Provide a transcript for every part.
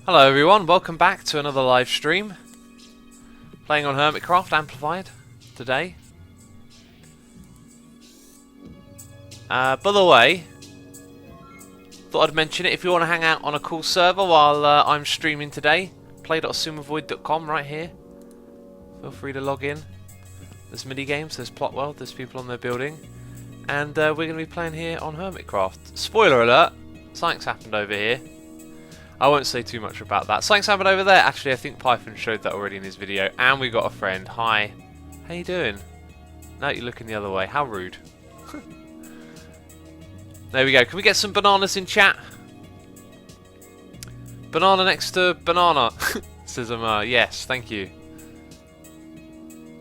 Hello everyone, welcome back to another live stream. Playing on Hermitcraft Amplified today. By the way, thought I'd mention it, if you want to hang out on a cool server while I'm streaming today, play.xisumatwo.com right here. Feel free to log in. There's mini games, there's plot world, there's people on their building. And we're going to be playing here on Hermitcraft. Spoiler alert, something's happened over here. I won't say too much about that. Something's happened over there. Actually, I think Python showed that already in his video. And we got a friend. Hi. How you doing? No, you're looking the other way. How rude. There we go. Can we get some bananas in chat? Banana next to banana. Says yes, thank you.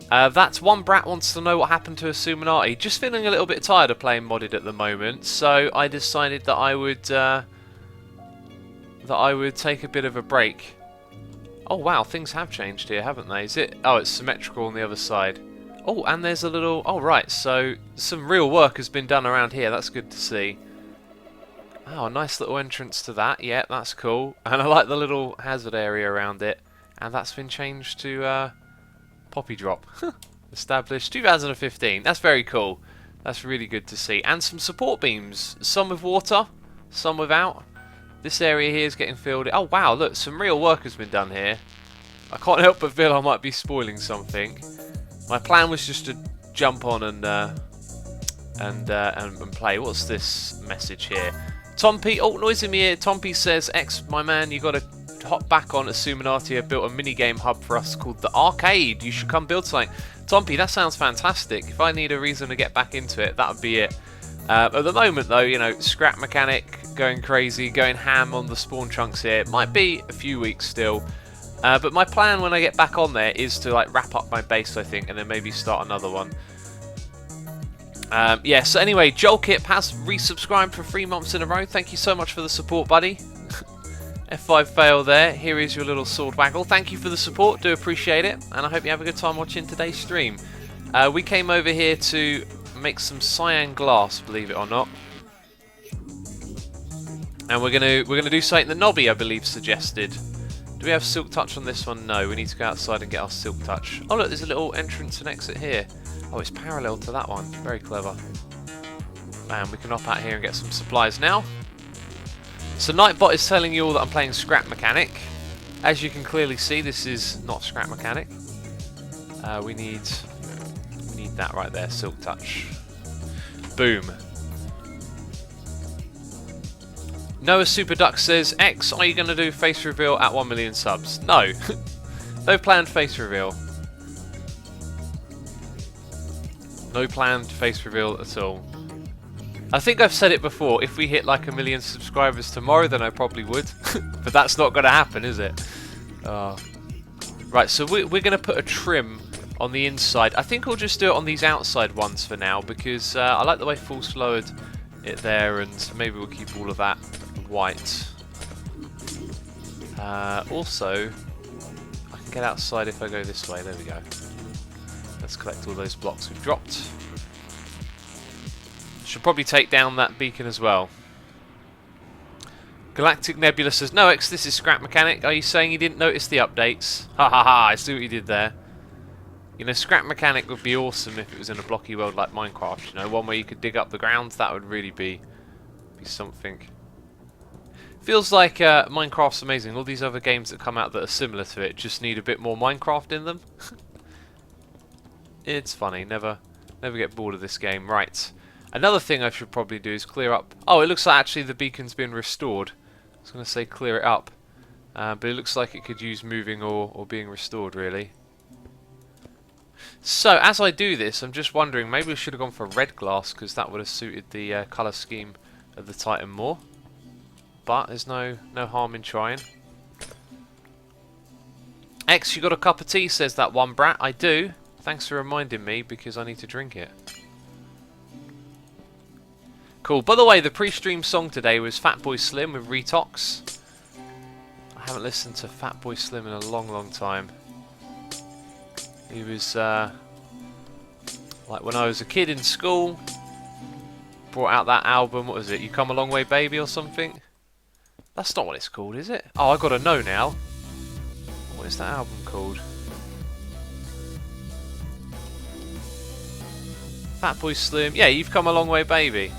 That's one brat wants to know what happened to xisumatwo. Just feeling a little bit tired of playing modded at the moment. So I decided that I would take a bit of a break. Oh wow, things have changed here, haven't they? Is it? Oh, it's symmetrical on the other side. Oh, and there's a little... Oh right, so some real work has been done around here. That's good to see. Oh, a nice little entrance to that. Yeah, that's cool. And I like the little hazard area around it. And that's been changed to Poppy Drop. Established 2015. That's very cool. That's really good to see. And some support beams. Some with water, some without. This area here is getting filled. Oh wow, look, some real work has been done here. I can't help but feel I might be spoiling something. My plan was just to jump on and play. What's this message here? Tompi, oh, noise in my ear. Tompi says, my man, you got to hop back on xisumatwo. I built a minigame hub for us called the Arcade. You should come build something. Tompi, that sounds fantastic. If I need a reason to get back into it, that would be it. At the moment, though, you know, scrap mechanic, going crazy, going ham on the spawn chunks here. It might be a few weeks still. But my plan when I get back on there is to like wrap up my base, I think, and then maybe start another one. Yeah, so anyway, Joel Kip has resubscribed for 3 months in a row. Thank you so much for the support, buddy. F5 fail there. Here is your little sword waggle. Thank you for the support. Do appreciate it. And I hope you have a good time watching today's stream. We came over here to make some cyan glass, believe it or not. And we're gonna do something that Nobby, I believe, suggested. Do we have silk touch on this one? No, we need to go outside and get our silk touch. Oh look, there's a little entrance and exit here. Oh, it's parallel to that one. Very clever. Man, we can hop out here and get some supplies now. So Nightbot is telling you all that I'm playing Scrap Mechanic. As you can clearly see, this is not Scrap Mechanic. We need that right there, silk touch. Boom. Noah Super Duck says, X, are you going to do face reveal at 1 million subs? No. No planned face reveal. No planned face reveal at all. I think I've said it before, if we hit like 1 million subscribers tomorrow, then I probably would. But that's not going to happen, is it? Right, so we're going to put a trim on the inside. I think I'll just do it on these outside ones for now, because I like the way False lowered it there, and maybe we'll keep all of that white. Also, I can get outside if I go this way. There we go. Let's collect all those blocks we've dropped. Should probably take down that beacon as well. Galactic Nebula says, no X, this is Scrap Mechanic. Are you saying you didn't notice the updates? Ha ha ha, I see what you did there. You know, Scrap Mechanic would be awesome if it was in a blocky world like Minecraft. You know, one where you could dig up the ground. That would really be something. Feels like Minecraft's amazing. All these other games that come out that are similar to it just need a bit more Minecraft in them. It's funny. Never get bored of this game. Right. Another thing I should probably do is clear up. Oh, it looks like actually the beacon's been restored. I was going to say clear it up. But it looks like it could use moving or being restored, really. So, as I do this, I'm just wondering, maybe we should have gone for red glass, because that would have suited the colour scheme of the Titan more. But there's no harm in trying. X, you got a cup of tea, says that one brat. I do. Thanks for reminding me, because I need to drink it. Cool. By the way, the pre-stream song today was Fatboy Slim with Retox. I haven't listened to Fatboy Slim in a long, long time. He was like when I was a kid in school. Brought out that album. What was it? You Come a Long Way, Baby, or something. That's not what it's called, is it? Oh, I gotta know now. What is that album called? Fatboy Slim. Yeah, You've Come a Long Way, Baby.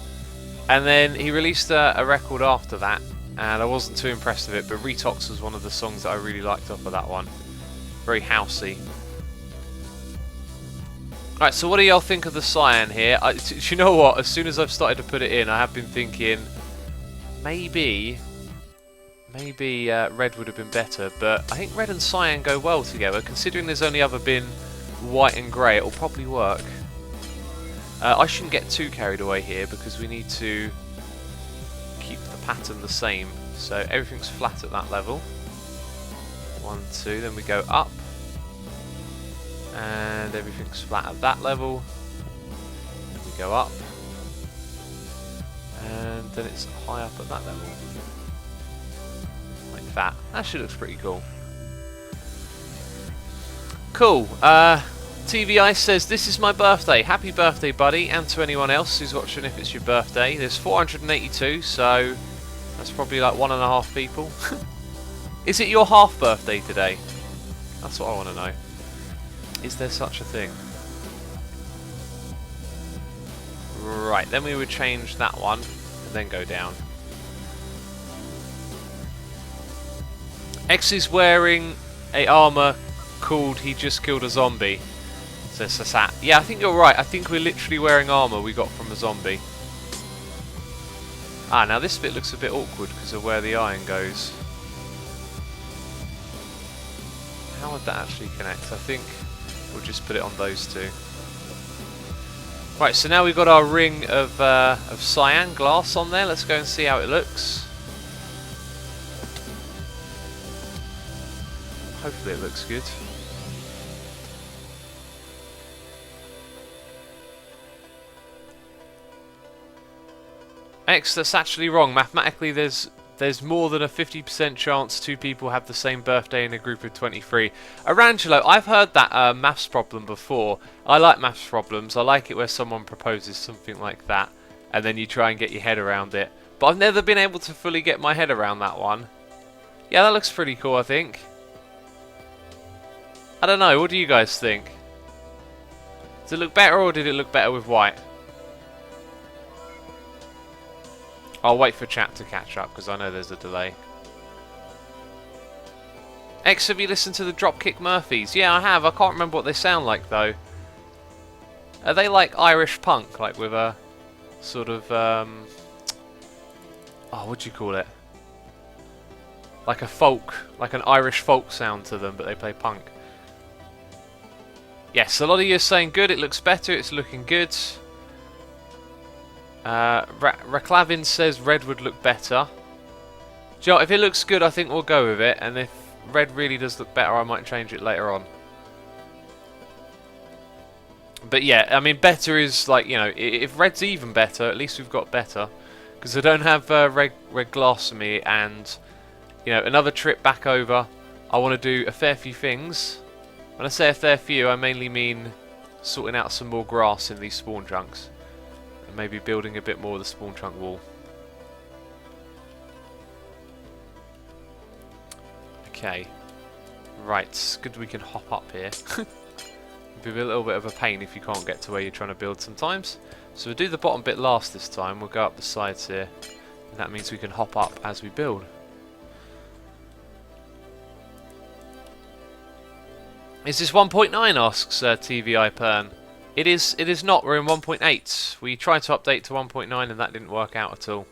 And then he released a record after that, and I wasn't too impressed with it, but Retox was one of the songs that I really liked off of that one. Very housey. Right, so what do y'all think of the Cyan here? Do you know what? As soon as I've started to put it in, I have been thinking maybe red would have been better, but I think red and cyan go well together. Considering there's only ever been white and grey, it'll probably work. I shouldn't get too carried away here because we need to keep the pattern the same. So everything's flat at that level. 1, 2, then we go up. And everything's flat at that level. Then we go up. And then it's high up at that level. Like that. That actually looks pretty cool. Cool. TVI says, this is my birthday. Happy birthday, buddy, and to anyone else who's watching if it's your birthday. There's 482, so that's probably like 1.5 people. Is it your half birthday today? That's what I want to know. Is there such a thing? Right, then we would change that one and then go down. X is wearing a armor called He Just Killed a Zombie. Says Sasat. Yeah, I think you're right. I think we're literally wearing armor we got from a zombie. Ah, now this bit looks a bit awkward because of where the iron goes. How would that actually connect? I think we'll just put it on those two. Right, so now we've got our ring of cyan glass on there. Let's go and see how it looks. Hopefully it looks good. X, that's actually wrong. Mathematically, there's more than a 50% chance 2 people have the same birthday in a group of 23. Arangelo, I've heard that maths problem before. I like maths problems. I like it where someone proposes something like that, and then you try and get your head around it. But I've never been able to fully get my head around that one. Yeah, that looks pretty cool, I think. I don't know, what do you guys think? Does it look better, or did it look better with white? I'll wait for chat to catch up because I know there's a delay. X, have you listened to the Dropkick Murphys? Yeah, I have. I can't remember what they sound like though. Are they like Irish punk, like with a sort of oh, what do you call it? Like a folk, like an Irish folk sound to them, but they play punk. Yes, a lot of you are saying good. It looks better. It's looking good. Raklavin says red would look better. Do you know, if it looks good, I think we'll go with it. And if red really does look better, I might change it later on. But yeah, I mean, better is like, you know, if red's even better, at least we've got better. Because I don't have red glass for me, and you know, another trip back over. I want to do a fair few things. When I say a fair few, I mainly mean sorting out some more grass in these spawn chunks. And maybe building a bit more of the spawn chunk wall. Okay. Right, good we can hop up here. It'd be a little bit of a pain if you can't get to where you're trying to build sometimes. So we'll do the bottom bit last this time. We'll go up the sides here. And that means we can hop up as we build. Is this 1.9, asks TVI Pern. It is not. We're in 1.8. We tried to update to 1.9 and that didn't work out at all.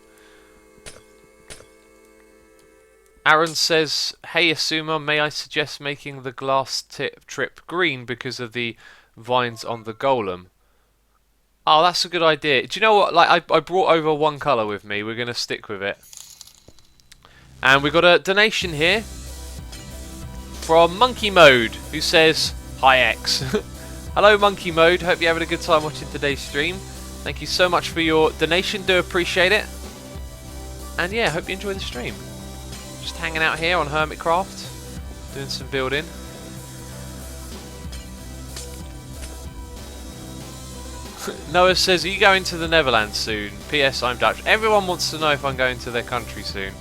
Aaron says, hey Asuma, may I suggest making the glass tip trip green because of the vines on the golem? Oh, that's a good idea. Do you know what? Like I brought over one colour with me. We're going to stick with it. And we've got a donation here from Monkey Mode, who says, hi X. Hello Monkey Mode, hope you're having a good time watching today's stream. Thank you so much for your donation, do appreciate it. And yeah, hope you enjoy the stream. Just hanging out here on Hermitcraft, doing some building. Noah says, are you going to the Netherlands soon? P.S. I'm Dutch. Everyone wants to know if I'm going to their country soon.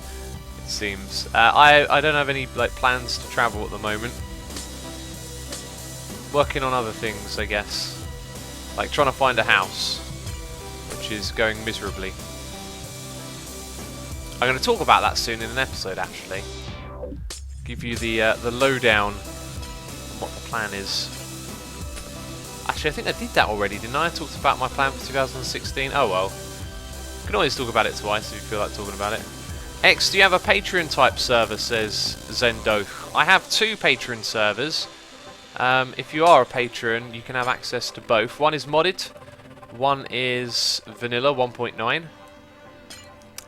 it seems. I don't have any like plans to travel at the moment. Working on other things, I guess. Like trying to find a house, which is going miserably. I'm going to talk about that soon in an episode, actually. Give you the lowdown on what the plan is. Actually, I think I did that already, didn't I? I talked about my plan for 2016. Oh well. You can always talk about it twice if you feel like talking about it. X, do you have a Patreon type server, says Zendo. I have 2 Patreon servers. If you are a patron, you can have access to both. One is modded, one is vanilla 1.9.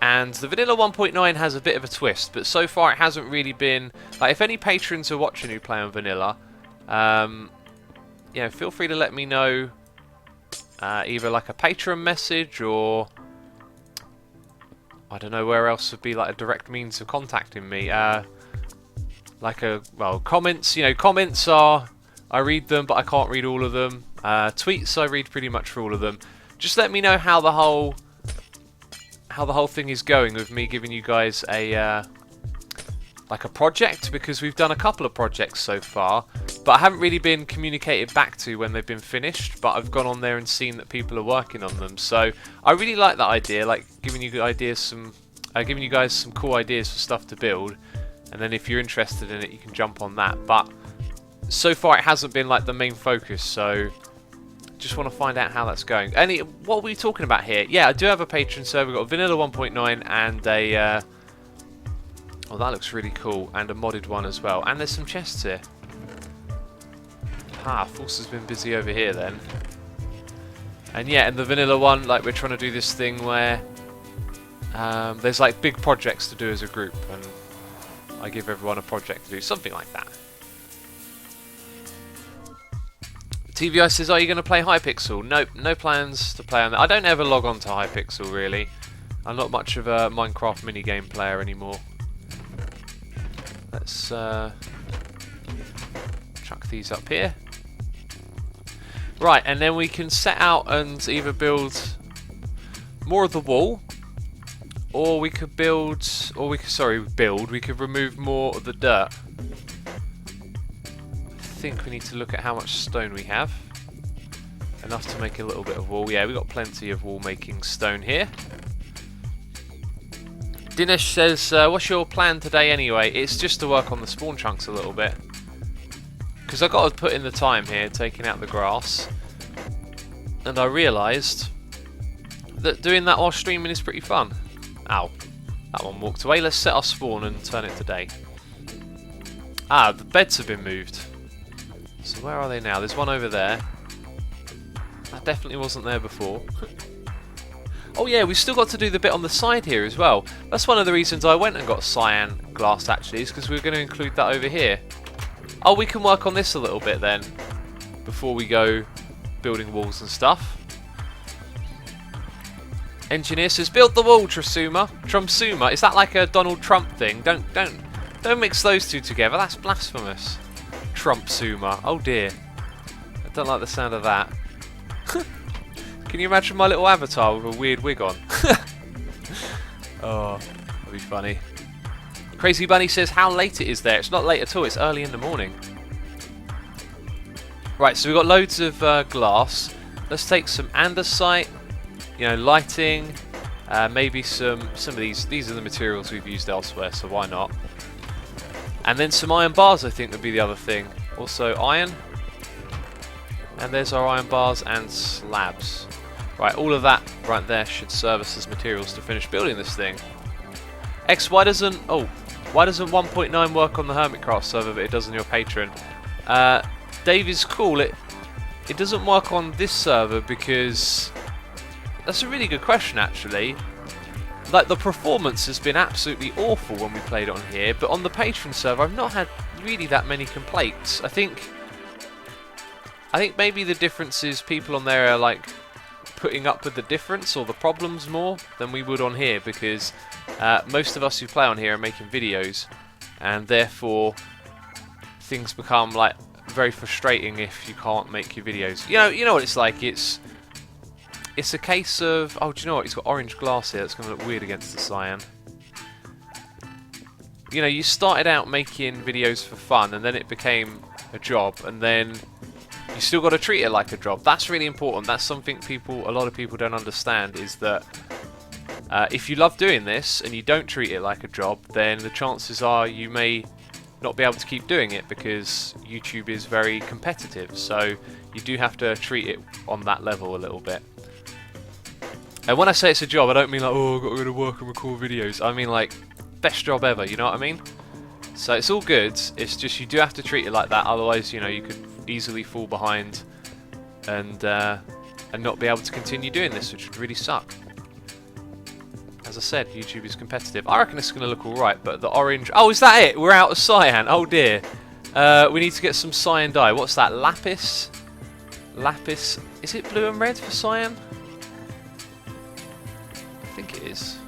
And the vanilla 1.9 has a bit of a twist, but so far it hasn't really been... Like, if any patrons are watching who play on vanilla, you know, feel free to let me know either like a Patreon message or... I don't know where else would be like a direct means of contacting me. Like comments. You know, comments are... I read them, but I can't read all of them. Tweets, I read pretty much for all of them. Just let me know how the whole thing is going with me giving you guys a like a project, because we've done a couple of projects so far, but I haven't really been communicated back to when they've been finished, but I've gone on there and seen that people are working on them. So I really like that idea, like giving you guys some cool ideas for stuff to build, and then if you're interested in it, you can jump on that. But so far it hasn't been like the main focus, so just want to find out how that's going. What are we talking about here? Yeah, I do have a Patreon server. We've got Vanilla 1.9 and a... oh, that looks really cool. And a modded one as well. And there's some chests here. Force has been busy over here then. And yeah, in the vanilla one, like, we're trying to do this thing where there's like big projects to do as a group, and I give everyone a project to do, something like that. TVI says, are you going to play Hypixel? Nope, no plans to play on that. I don't ever log on to Hypixel, really. I'm not much of a Minecraft minigame player anymore. Let's chuck these up here. Right, and then we can set out and either build more of the wall, or we could build, we could remove more of the dirt. I think we need to look at how much stone we have. Enough to make a little bit of wall. Yeah, we've got plenty of wall making stone here. Dinesh says, what's your plan today anyway? It's just to work on the spawn chunks a little bit. Because I've got to put in the time here, taking out the grass. And I realised that doing that while streaming is pretty fun. Ow. That one walked away. Let's set our spawn and turn it to day. The beds have been moved. So where are they now? There's one over there. That definitely wasn't there before. Oh yeah, we've still got to do the bit on the side here as well. That's one of the reasons I went and got cyan glass, actually, is because we were going to include that over here. Oh, we can work on this a little bit then, before we go building walls and stuff. Engineer says, build the wall, Trumsuma. Is that like a Donald Trump thing? Don't mix those two together, that's blasphemous. Trumpsuma. Oh dear. I don't like the sound of that. Can you imagine my little avatar with a weird wig on? Oh, that'd be funny. Crazy Bunny says how late it is there. It's not late at all, it's early in the morning. Right, so we've got loads of glass. Let's take some andesite, you know, lighting, maybe some of these. These are the materials we've used elsewhere, so why not? And then some iron bars, I think, would be the other thing. Also iron. And there's our iron bars and slabs. Right, all of that right there should serve us as materials to finish building this thing. X, why doesn't 1.9 work on the Hermitcraft server, but it does on your Patreon? Dave is cool. It doesn't work on this server because... That's a really good question, actually. Like, the performance has been absolutely awful when we played it on here, but on the Patreon server I've not had really that many complaints. I think maybe the difference is people on there are like putting up with the difference or the problems more than we would on here, because most of us who play on here are making videos, and therefore things become like very frustrating if you can't make your videos. You know what it's like. It's a case of... Oh, do you know what? He's got orange glass here. That's going to look weird against the cyan. you know, you started out making videos for fun, and then it became a job, and then you still got to treat it like a job. That's really important. That's something a lot of people don't understand, is that if you love doing this and you don't treat it like a job, then the chances are you may not be able to keep doing it, because YouTube is very competitive. So you do have to treat it on that level a little bit. And when I say it's a job, I don't mean like, oh, I've got to go to work and record videos. I mean like, best job ever, you know what I mean? So it's all good, it's just you do have to treat it like that, otherwise, you know, you could easily fall behind and not be able to continue doing this, which would really suck. As I said, YouTube is competitive. I reckon it's going to look alright, but the orange... Oh, is that it? We're out of cyan. Oh dear. We need to get some cyan dye. What's that? Lapis? Lapis. Is it blue and red for cyan? I think it is.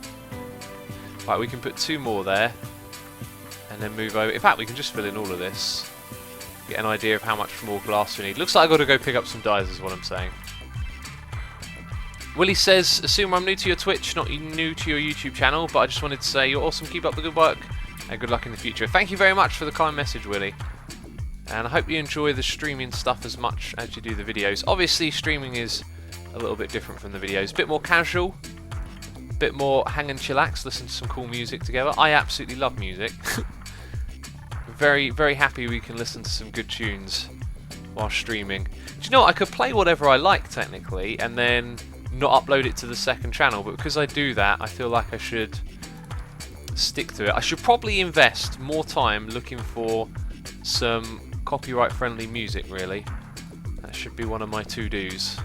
Right, we can put 2 more there. And then move over. In fact, we can just fill in all of this. Get an idea of how much more glass we need. Looks like I've got to go pick up some dyes, is what I'm saying. Willie says, assume I'm new to your Twitch, not new to your YouTube channel, but I just wanted to say you're awesome, keep up the good work, and good luck in the future. Thank you very much for the kind message, Willie. And I hope you enjoy the streaming stuff as much as you do the videos. Obviously, streaming is a little bit different from the videos. A bit more casual, a bit more hang and chillax, listen to some cool music together. I absolutely love music. Very, very happy we can listen to some good tunes while streaming. Do you know what? I could play whatever I like, technically, and then not upload it to the second channel, but because I do that, I feel like I should stick to it. I should probably invest more time looking for some copyright-friendly music, really. That should be one of my to-dos.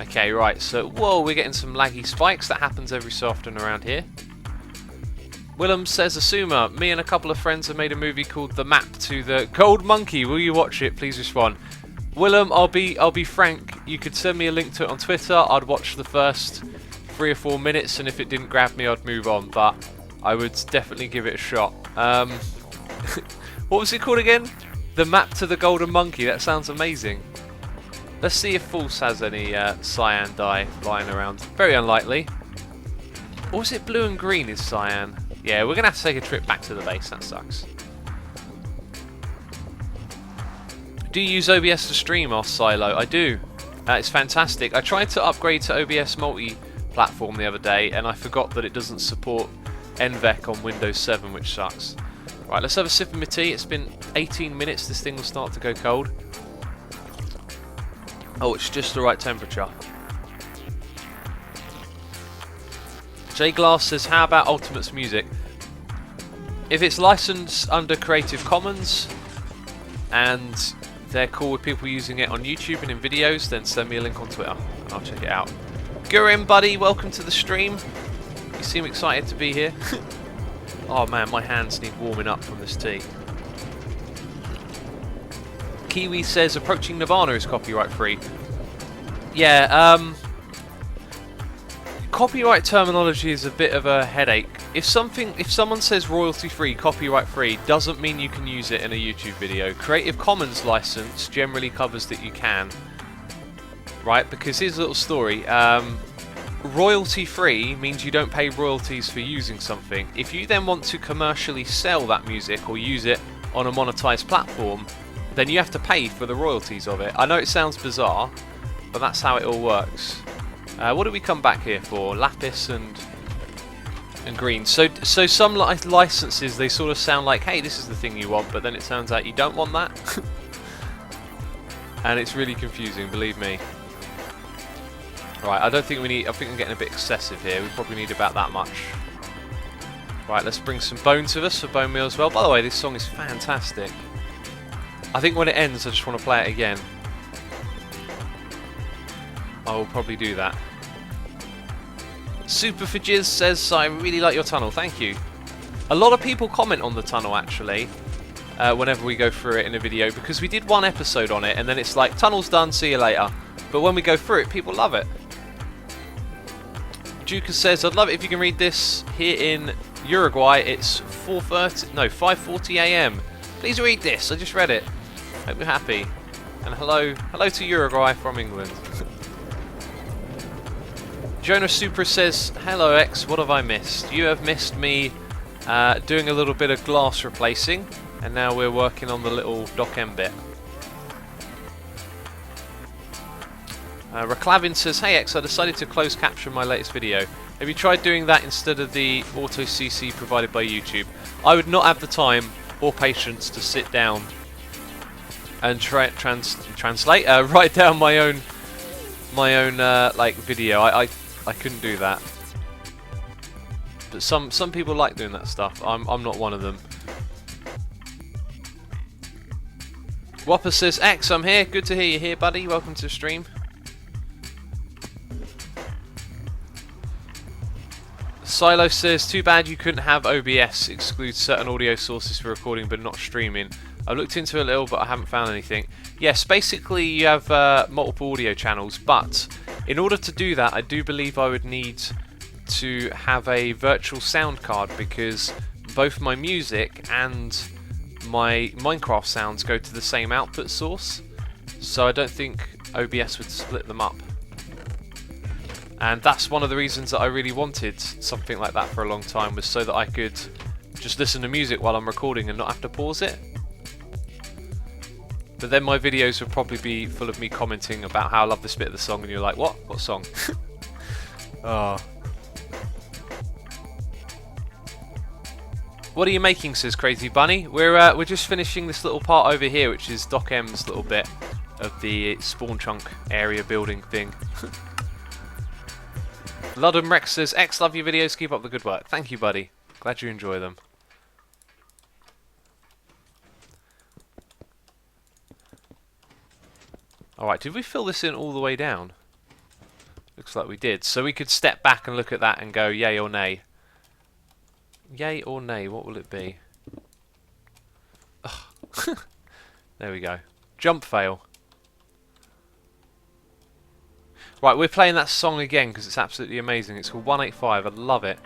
Okay, right, so, whoa, we're getting some laggy spikes. That happens every so often around here. Willem says, Asuma, me and a couple of friends have made a movie called The Map to the Gold Monkey. Will you watch it? Please respond. Willem, I'll be frank. You could send me a link to it on Twitter. I'd watch the first 3 or 4 minutes, and if it didn't grab me, I'd move on. But I would definitely give it a shot. What was it called again? The Map to the Golden Monkey. That sounds amazing. Let's see if False has any cyan dye lying around. Very unlikely. Or is it blue and green is cyan? Yeah, we're going to have to take a trip back to the base. That sucks. Do you use OBS to stream, or Silo? I do. It's fantastic. I tried to upgrade to OBS multi-platform the other day, and I forgot that it doesn't support NVEC on Windows 7, which sucks. Right, let's have a sip of my tea. It's been 18 minutes. This thing will start to go cold. Oh, it's just the right temperature. J Glass says, how about Ultimate's music? If it's licensed under Creative Commons and they're cool with people using it on YouTube and in videos, then send me a link on Twitter and I'll check it out. Gurim, buddy, welcome to the stream. You seem excited to be here. Oh man, my hands need warming up from this tea. Kiwi says, approaching Nirvana is copyright free. Yeah, copyright terminology is a bit of a headache. If someone says royalty free, copyright free, doesn't mean you can use it in a YouTube video. Creative Commons license generally covers that you can. Right, because here's a little story. Royalty free means you don't pay royalties for using something. If you then want to commercially sell that music or use it on a monetized platform, then you have to pay for the royalties of it. I know it sounds bizarre, but that's how it all works. What did we come back here for? Lapis and green. So some licenses, they sort of sound like, hey, this is the thing you want, but then it turns out you don't want that. And it's really confusing, believe me. Right, I don't think we need... I think I'm getting a bit excessive here. We probably need about that much. Right, let's bring some bones with us for bone meal as well. By the way, this song is fantastic. I think when it ends, I just want to play it again. I will probably do that. Super for Jizz says, I really like your tunnel. Thank you. A lot of people comment on the tunnel, actually, whenever we go through it in a video, because we did one episode on it, and then it's like, tunnel's done, see you later. But when we go through it, people love it. Juka says, I'd love it if you can read this. Here in Uruguay, it's 5:40 AM. Please read this. I just read it. Hope you're happy. And hello to Uruguay from England. Jonah Supra says, hello X, what have I missed? You have missed me doing a little bit of glass replacing, and now we're working on the little dock end bit. Reclavin says, "Hey X, I decided to close caption my latest video. Have you tried doing that instead of the auto CC provided by YouTube?" I would not have the time or patience to sit down and translate, write down my own like video. I couldn't do that. But some people like doing that stuff. I'm not one of them. Whopper says, "X, I'm here. Good to hear you here, buddy. Welcome to the stream." Silo says, "Too bad you couldn't have OBS. Excludes certain audio sources for recording but not streaming. I've looked into it a little, but I haven't found anything." Yes, basically you have multiple audio channels, but in order to do that, I do believe I would need to have a virtual sound card, because both my music and my Minecraft sounds go to the same output source, so I don't think OBS would split them up. And that's one of the reasons that I really wanted something like that for a long time, was so that I could just listen to music while I'm recording and not have to pause it. But then my videos would probably be full of me commenting about how I love this bit of the song, and you're like, what? What song? Oh. "What are you making?" says Crazy Bunny. We're just finishing this little part over here, which is Doc M's little bit of the spawn chunk area building thing. Ludden Rex says, "X, love your videos, keep up the good work." Thank you, buddy. Glad you enjoy them. Alright, did we fill this in all the way down? Looks like we did. So we could step back and look at that and go yay or nay. Yay or nay, what will it be? There we go. Jump fail. Right, we're playing that song again because it's absolutely amazing. It's called 185. I love it.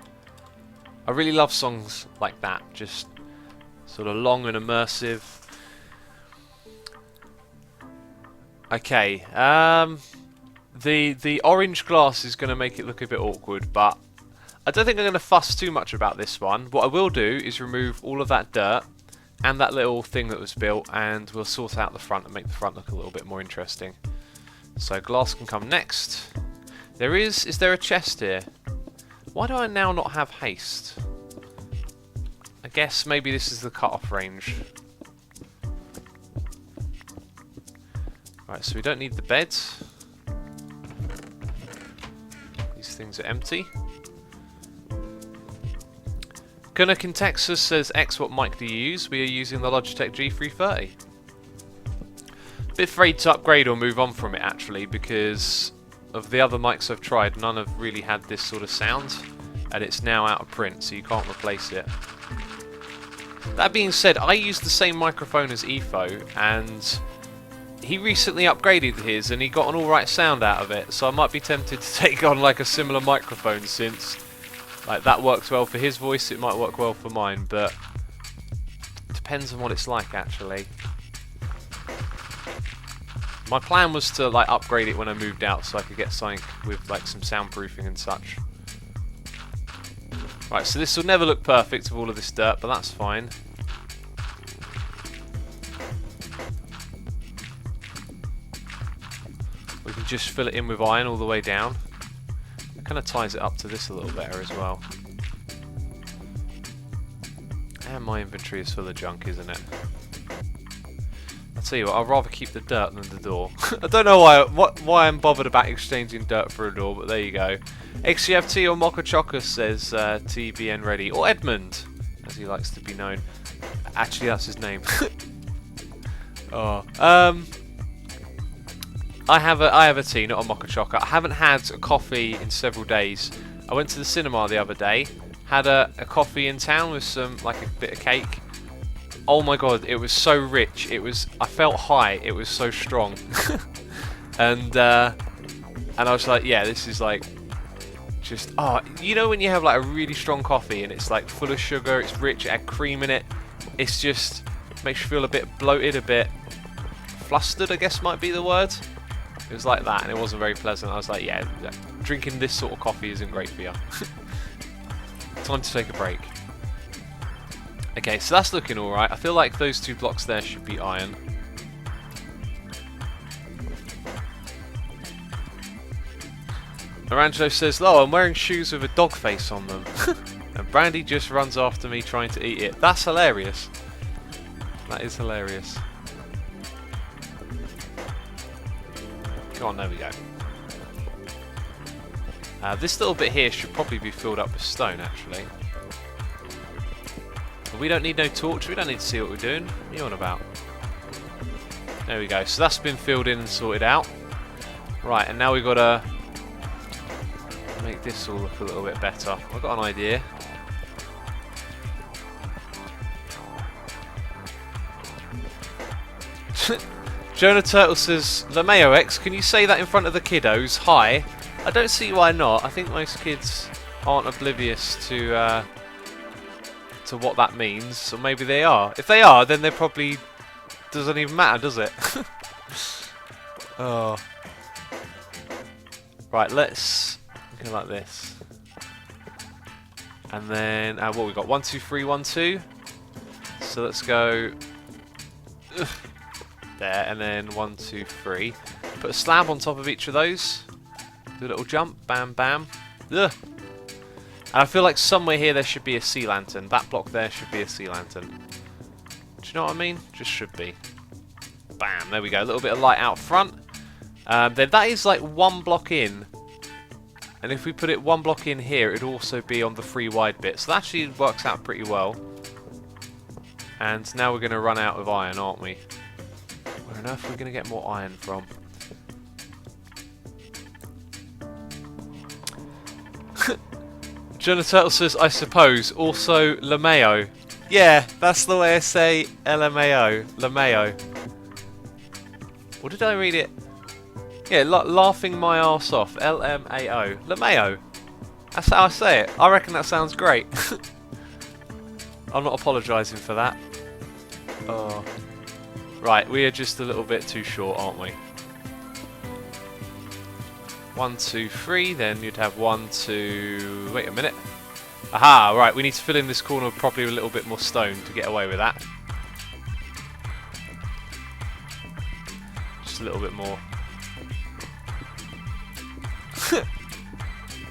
I really love songs like that. Just sort of long and immersive. Okay. The orange glass is going to make it look a bit awkward, but I don't think I'm going to fuss too much about this one. What I will do is remove all of that dirt and that little thing that was built, and we'll sort out the front and make the front look a little bit more interesting. So glass can come next. Is there a chest here? Why do I now not have haste? I guess maybe this is the cut-off range. Right, so we don't need the beds. These things are empty. Gunnock in Texas says, "X, what mic do you use?" We are using the Logitech G330. Bit afraid to upgrade or move on from it, actually, because of the other mics I've tried. None have really had this sort of sound, and it's now out of print, so you can't replace it. That being said, I use the same microphone as Efo, and he recently upgraded his, and he got an alright sound out of it, so I might be tempted to take on like a similar microphone, since like that works well for his voice, it might work well for mine, but it depends on what it's like, actually. My plan was to like upgrade it when I moved out, so I could get something with like some soundproofing and such. Right, so this will never look perfect with all of this dirt, but that's fine. We can just fill it in with iron all the way down. It kind of ties it up to this a little better as well. And my inventory is full of junk, isn't it? I'll tell you what, I'd rather keep the dirt than the door. I don't know why I'm bothered about exchanging dirt for a door, but there you go. XGFT or Mochachoka says TVN ready. Or Edmund, as he likes to be known. Actually, that's his name. Oh. I have a tea, not a Mochachoka. I haven't had a coffee in several days. I went to the cinema the other day, had a coffee in town with some, like a bit of cake. Oh my god, it was so rich. I felt high. It was so strong. and I was like, yeah, this is like just you know when you have like a really strong coffee and it's like full of sugar, it's rich, it had cream in it. It's just makes you feel a bit bloated, a bit flustered, I guess might be the word. It was like that, and it wasn't very pleasant. I was like, yeah, drinking this sort of coffee isn't great for you. Time to take a break. Okay, so that's looking alright. I feel like those 2 blocks there should be iron. Arangelo says, "Oh, I'm wearing shoes with a dog face on them." And Brandy just runs after me trying to eat it. That's hilarious. That is hilarious. Come on, there we go. This little bit here should probably be filled up with stone, actually. But we don't need no torch. We don't need to see what we're doing. What are you on about? There we go. So that's been filled in and sorted out. Right, and now we've got to make this all look a little bit better. I've got an idea. Jonah Turtle says, "LeMayo X, can you say that in front of the kiddos? Hi." I don't see why not. I think most kids aren't oblivious to what that means, or maybe they are. If they are, then they probably doesn't even matter, does it? Oh. Right, let's go like this, and then what we got? 1, 2, 3, 1, 2. So let's go there, and then 1, 2, 3. Put a slab on top of each of those. Do a little jump, bam, bam. Ugh. And I feel like somewhere here there should be a sea lantern. That block there should be a sea lantern. Do you know what I mean? Just should be. Bam, there we go. A little bit of light out front. Then that is like 1 block in. And if we put it 1 block in here, it would also be on the 3 wide bit. So that actually works out pretty well. And now we're going to run out of iron, aren't we? Where on earth are we going to get more iron from? Jonah Turtle says, "I suppose." Also, LeMayo. Yeah, that's the way I say LMAO. LeMayo. Or did I read it? Yeah, laughing my arse off. LMAO. LeMayo. That's how I say it. I reckon that sounds great. I'm not apologising for that. Oh. Right, we are just a little bit too short, aren't we? 1, 2, 3, then you'd have 1, 2... Wait a minute. Aha, right, we need to fill in this corner with probably a little bit more stone to get away with that. Just a little bit more.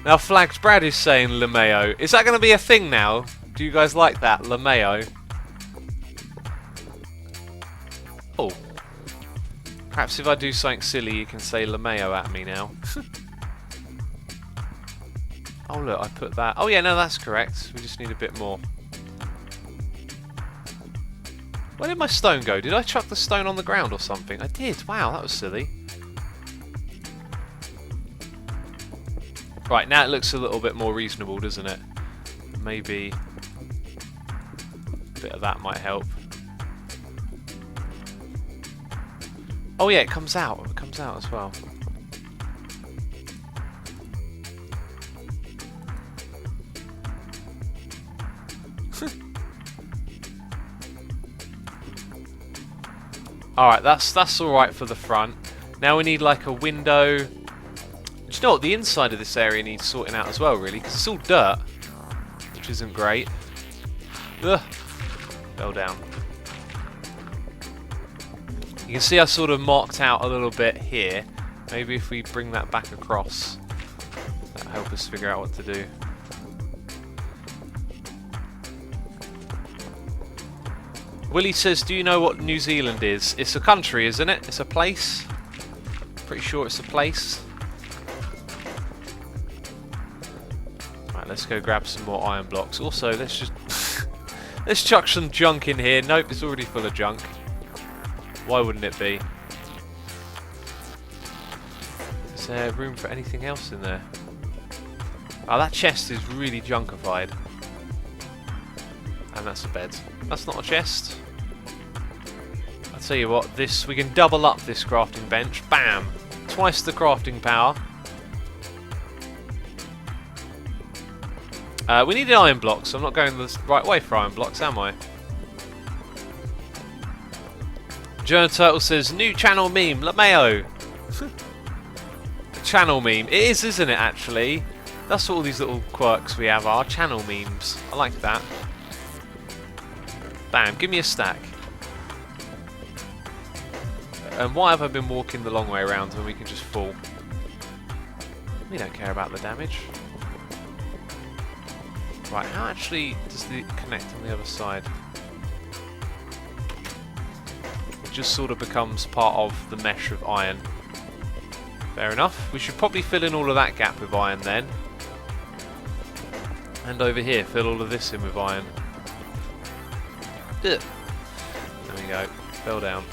Now, Flagged Brad is saying LeMayo. Is that going to be a thing now? Do you guys like that? LeMayo? Oh. Perhaps if I do something silly, you can say LeMayo at me now. Oh look, I put that. Oh yeah, no, that's correct. We just need a bit more. Where did my stone go? Did I chuck the stone on the ground or something? I did. Wow, that was silly. Right, now it looks a little bit more reasonable, doesn't it? Maybe a bit of that might help. Oh yeah, it comes out. It comes out as well. Alright, that's alright for the front. Now we need like a window. Do you know what? The inside of this area needs sorting out as well, really, because it's all dirt, which isn't great. Ugh. Fell down. You can see I sort of marked out a little bit here. Maybe if we bring that back across, that'll help us figure out what to do. Willie says, "Do you know what New Zealand is?" It's a country, isn't it? It's a place. Pretty sure it's a place. Right, let's go grab some more iron blocks. Also, let's just let's chuck some junk in here. Nope, it's already full of junk. Why wouldn't it be? Is there room for anything else in there? Oh, that chest is really junkified. And that's a bed. That's not a chest. I'll tell you what, this we can double up this crafting bench. Bam! Twice the crafting power. We need iron blocks, so I'm not going the right way for iron blocks, am I? Jonah Turtle says, "New channel meme, LeMayo." Channel meme. It is, isn't it, actually? That's what all these little quirks we have are, channel memes. I like that. Bam, give me a stack. And why have I been walking the long way around when we can just fall? We don't care about the damage. Right, how actually does it connect on the other side? It just sort of becomes part of the mesh of iron. Fair enough. We should probably fill in all of that gap with iron then. And over here, fill all of this in with iron. Ugh. There we go. Fell down.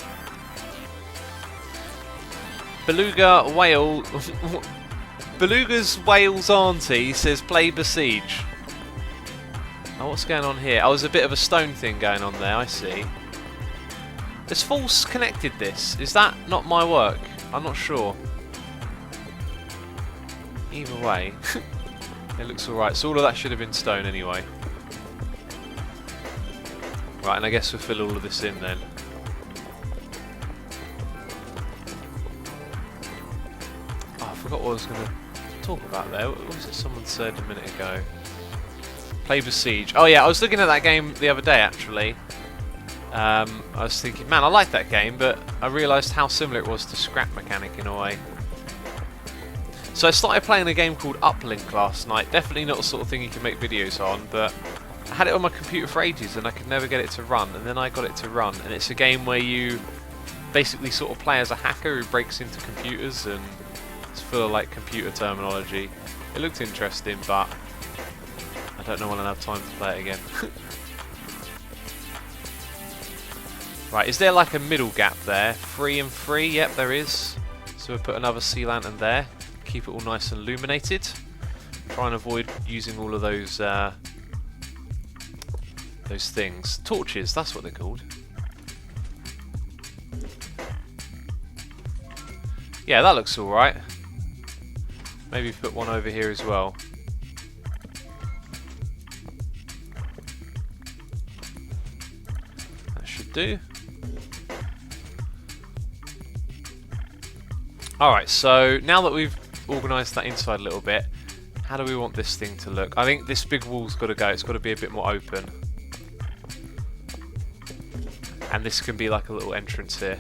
Beluga whale. Beluga's whale's auntie says play Besiege. Oh, what's going on here? Oh, there's a bit of a stone thing going on there, I see. There's false connected this. Is that not my work? I'm not sure. Either way, it looks alright. So all of that should have been stone anyway. Right, and I guess we'll fill all of this in then. Oh, I forgot what I was going to talk about there. What was it someone said a minute ago? Play Besiege. Oh yeah, I was looking at that game the other day actually. I was thinking, man, I like that game, but I realised how similar it was to Scrap Mechanic in a way. So I started playing a game called Uplink last night. Definitely not the sort of thing you can make videos on, but I had it on my computer for ages and I could never get it to run, and then I got it to run. And it's a game where you basically sort of play as a hacker who breaks into computers, and it's full of like computer terminology. It looked interesting, but I don't know when I'll have time to play it again. Right, is there like a middle gap there? 3 and 3? Yep, there is. So we'll put another sea lantern there. Keep it all nice and illuminated. Try and avoid using all of those things. Torches, that's what they're called. Yeah, that looks alright. Maybe put one over here as well. That should do. Alright, so now that we've organised that inside a little bit, how do we want this thing to look? I think this big wall's got to go. It's got to be a bit more open. And this can be like a little entrance here.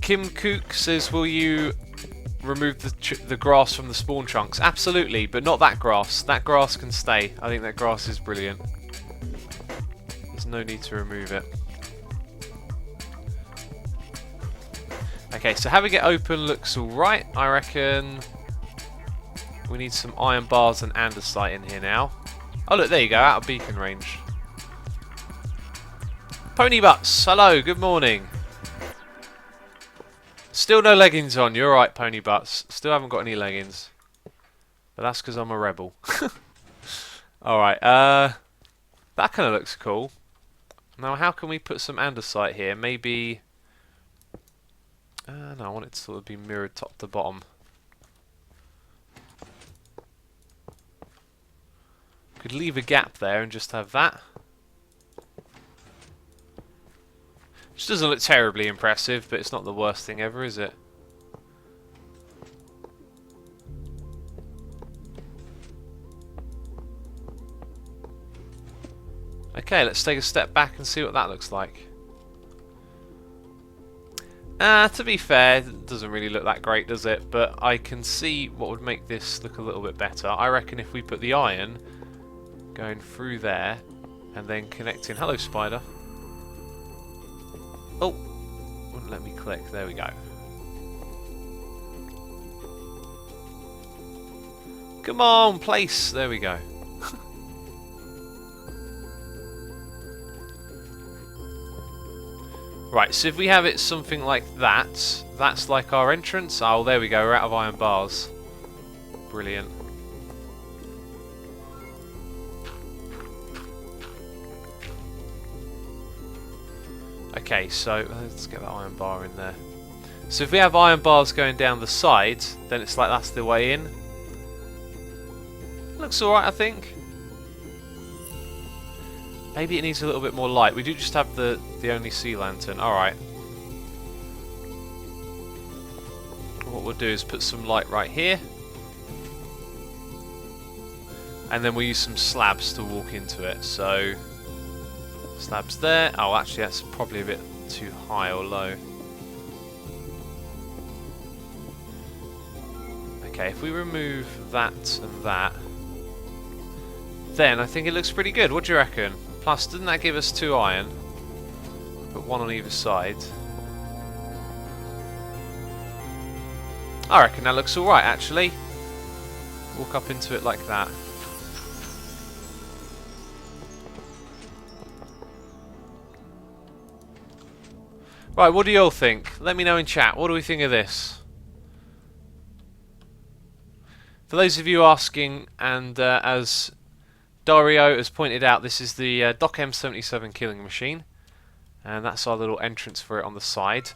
Kim Kook says, will you remove the grass from the spawn chunks? Absolutely, but not that grass. That grass can stay. I think that grass is brilliant. There's no need to remove it. Okay, so having it open looks alright. I reckon we need some iron bars and andesite in here now. Oh look, there you go, out of beacon range. Pony Butts, hello, good morning. Still no leggings on, you're right, Pony Butts. Still haven't got any leggings. But that's because I'm a rebel. Alright, that kind of looks cool. Now how can we put some andesite here? Maybe... no, I want it to sort of be mirrored top to bottom. Could leave a gap there and just have that. Which doesn't look terribly impressive, but it's not the worst thing ever, is it? Okay, let's take a step back and see what that looks like. To be fair, it doesn't really look that great, does it? But I can see what would make this look a little bit better. I reckon if we put the iron going through there and then connecting... Hello, spider. Oh, wouldn't let me click. There we go. Come on, place. There we go. Right, so if we have it something like that, that's like our entrance. Oh, there we go, we're out of iron bars. Brilliant. Okay, so let's get that iron bar in there. So if we have iron bars going down the sides, then it's like that's the way in. Looks alright, I think. Maybe it needs a little bit more light. We do just have the only sea lantern. Alright. What we'll do is put some light right here. And then we'll use some slabs to walk into it. So Slabs there. Oh, actually, that's probably a bit too high or low. Okay, if we remove that and that, then I think it looks pretty good. What do you reckon? Plus, didn't that give us 2 iron? Put 1 on either side. I reckon that looks alright, actually. Walk up into it like that. Right, what do you all think? Let me know in chat. What do we think of this? For those of you asking, and as Dario has pointed out, this is the Doc M77 killing machine, and that's our little entrance for it on the side.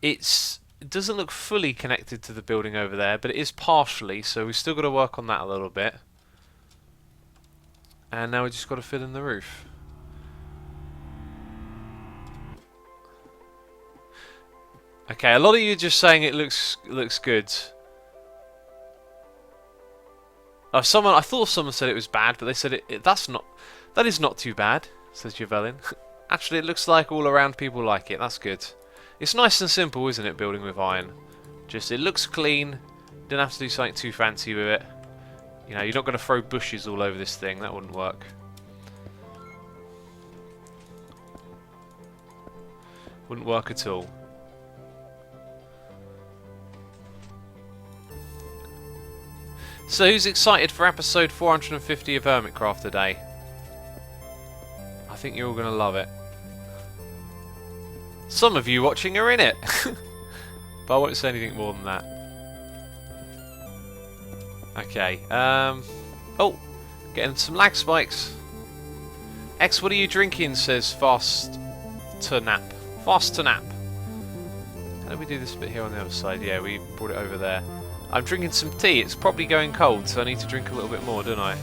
It doesn't look fully connected to the building over there, but it is partially, so we've still got to work on that a little bit. And now we've just got to fill in the roof. Okay, a lot of you are just saying it looks good. I thought someone said it was bad, but they said that is not too bad, says Javelin. Actually, it looks like all around people like it. That's good. It's nice and simple, isn't it, building with iron? Just, it looks clean. Don't have to do something too fancy with it. You know, you're not going to throw bushes all over this thing. That wouldn't work. Wouldn't work at all. So who's excited for episode 450 of Hermitcraft today? I think you're all going to love it. Some of you watching are in it. But I won't say anything more than that. Okay. Oh, getting some lag spikes. X, what are you drinking? Says Fast to Nap. Fast to Nap. How do we do this bit here on the other side? Yeah, we brought it over there. I'm drinking some tea. It's probably going cold, so I need to drink a little bit more, don't I?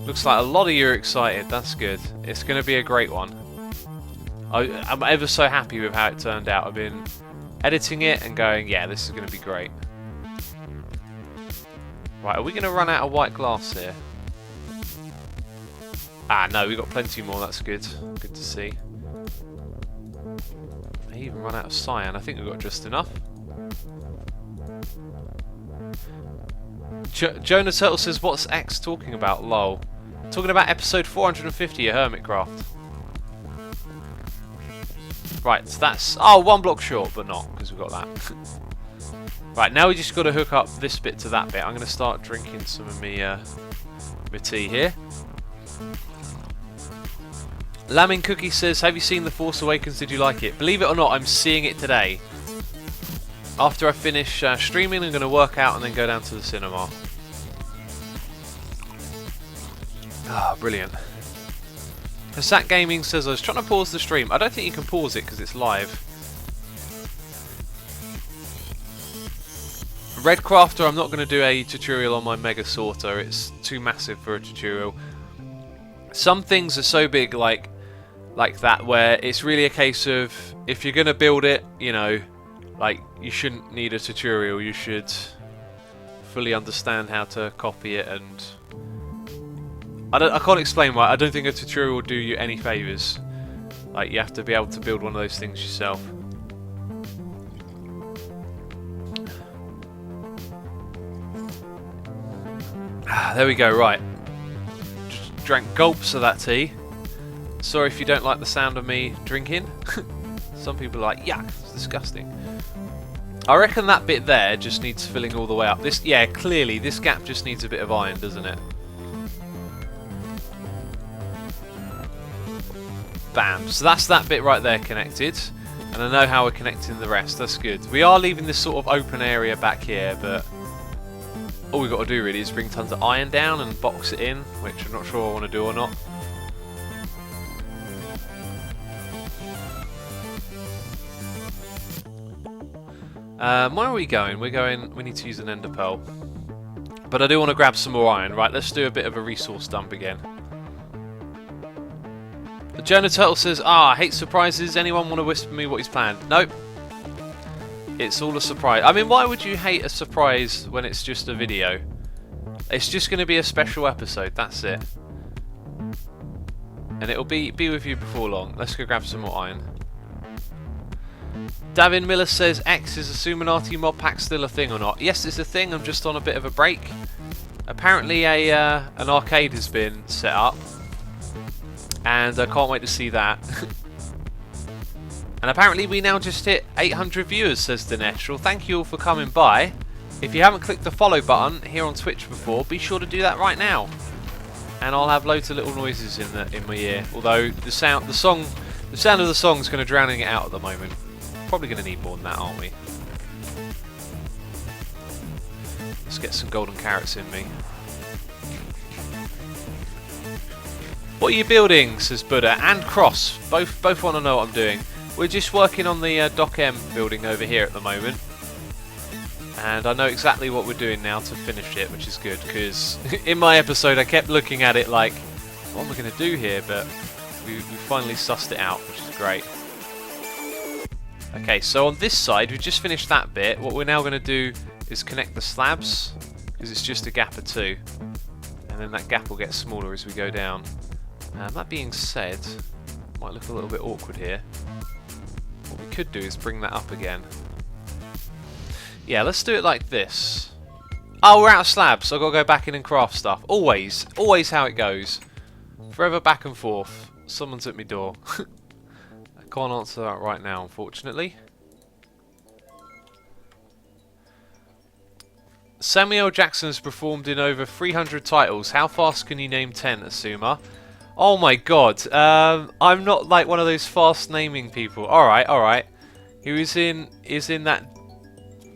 Looks like a lot of you are excited. That's good. It's going to be a great one. I'm ever so happy with how it turned out. I've been editing it and going, yeah, this is going to be great. Right, are we going to run out of white glass here? Ah, no, we've got plenty more. That's good. Good to see. I even run out of cyan. I think we've got just enough. Jonah Turtle says, what's X talking about? Lol. Talking about episode 450 of Hermitcraft. Right, so that's... Oh, 1 block short, but not, because we've got that. Right, now we just got to hook up this bit to that bit. I'm going to start drinking some of my tea here. Lambing Cookie says, have you seen The Force Awakens? Did you like it? Believe it or not, I'm seeing it today. After I finish streaming, I'm going to work out and then go down to the cinema. Ah, brilliant. Hasat Gaming says, I was trying to pause the stream. I don't think you can pause it because it's live. Redcrafter, I'm not going to do a tutorial on my Mega Sorter. It's too massive for a tutorial. Some things are so big like that where it's really a case of if you're going to build it, you know, like you shouldn't need a tutorial. You should fully understand how to copy it, and I can't explain why. I don't think a tutorial will do you any favours. Like, you have to be able to build one of those things yourself. Ah, there we go, right. Just drank gulps of that tea. Sorry if you don't like the sound of me drinking. Some people are like, yuck, it's disgusting. I reckon that bit there just needs filling all the way up. This, yeah, clearly, this gap just needs a bit of iron, doesn't it? Bam. So that's that bit right there connected. And I know how we're connecting the rest. That's good. We are leaving this sort of open area back here, but all we've got to do really is bring tons of iron down and box it in, which I'm not sure I want to do or not. Where are we going? We need to use an ender pearl. But I do want to grab some more iron. Right, let's do a bit of a resource dump again. Jonah Turtle says, I hate surprises. Anyone want to whisper me what he's planned? Nope. It's all a surprise. I mean, why would you hate a surprise when it's just a video? It's just going to be a special episode, that's it. and it'll be with you before long. Let's go grab some more iron. Davin Miller says, X, is a xisumatwo mod pack still a thing or not? Yes, it's a thing. I'm just on a bit of a break. Apparently an arcade has been set up, and I can't wait to see that. And apparently we now just hit 800 viewers, says Dinesh. Well, thank you all for coming by. If you haven't clicked the follow button here on Twitch before, be sure to do that right now. And I'll have loads of little noises in my ear. Although the sound of the song is going to drown it out at the moment. Probably going to need more than that, aren't we? Let's get some golden carrots in me. What are you building, says Buddha and Cross. Both want to know what I'm doing. We're just working on the Doc M building over here at the moment. And I know exactly what we're doing now to finish it, which is good, because in my episode I kept looking at it like, what am I going to do here? But we finally sussed it out, which is great. Okay, so on this side, we've just finished that bit. What we're now going to do is connect the slabs, because it's just a gap of 2. And then that gap will get smaller as we go down. That being said, might look a little bit awkward here. What we could do is bring that up again. Yeah, let's do it like this. Oh, we're out of slabs, so I've got to go back in and craft stuff. Always how it goes. Forever back and forth. Someone's at my door. I can't answer that right now, unfortunately. Samuel Jackson has performed in over 300 titles. How fast can you name 10, Asuma? Oh my god. I'm not like one of those fast naming people. Alright. He was in that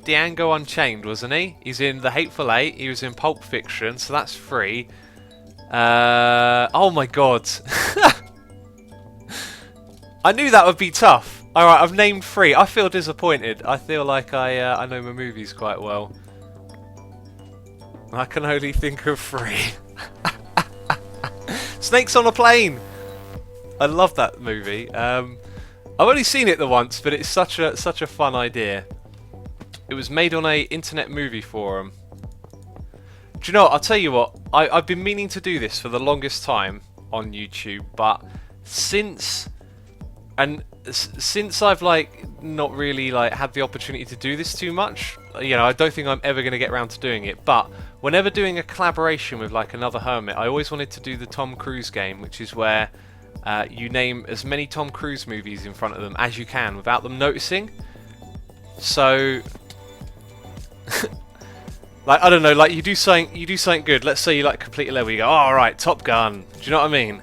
Django Unchained, wasn't he? He's in The Hateful Eight. He was in Pulp Fiction, so that's 3. Oh my god. I knew that would be tough. Alright, I've named 3. I feel disappointed. I feel like I know my movies quite well. I can only think of 3. Snakes on a Plane! I love that movie. I've only seen it the once, but it's such a fun idea. It was made on a internet movie forum. Do you know what? I'll tell you what. I've been meaning to do this for the longest time on YouTube, but since I've like not really like had the opportunity to do this too much, you know, I don't think I'm ever going to get around to doing it. But whenever doing a collaboration with like another hermit, I always wanted to do the Tom Cruise game, which is where you name as many Tom Cruise movies in front of them as you can without them noticing. So like, I don't know, like you do something good. Let's say you like complete a level, you go, oh, alright, Top Gun. Do you know what I mean?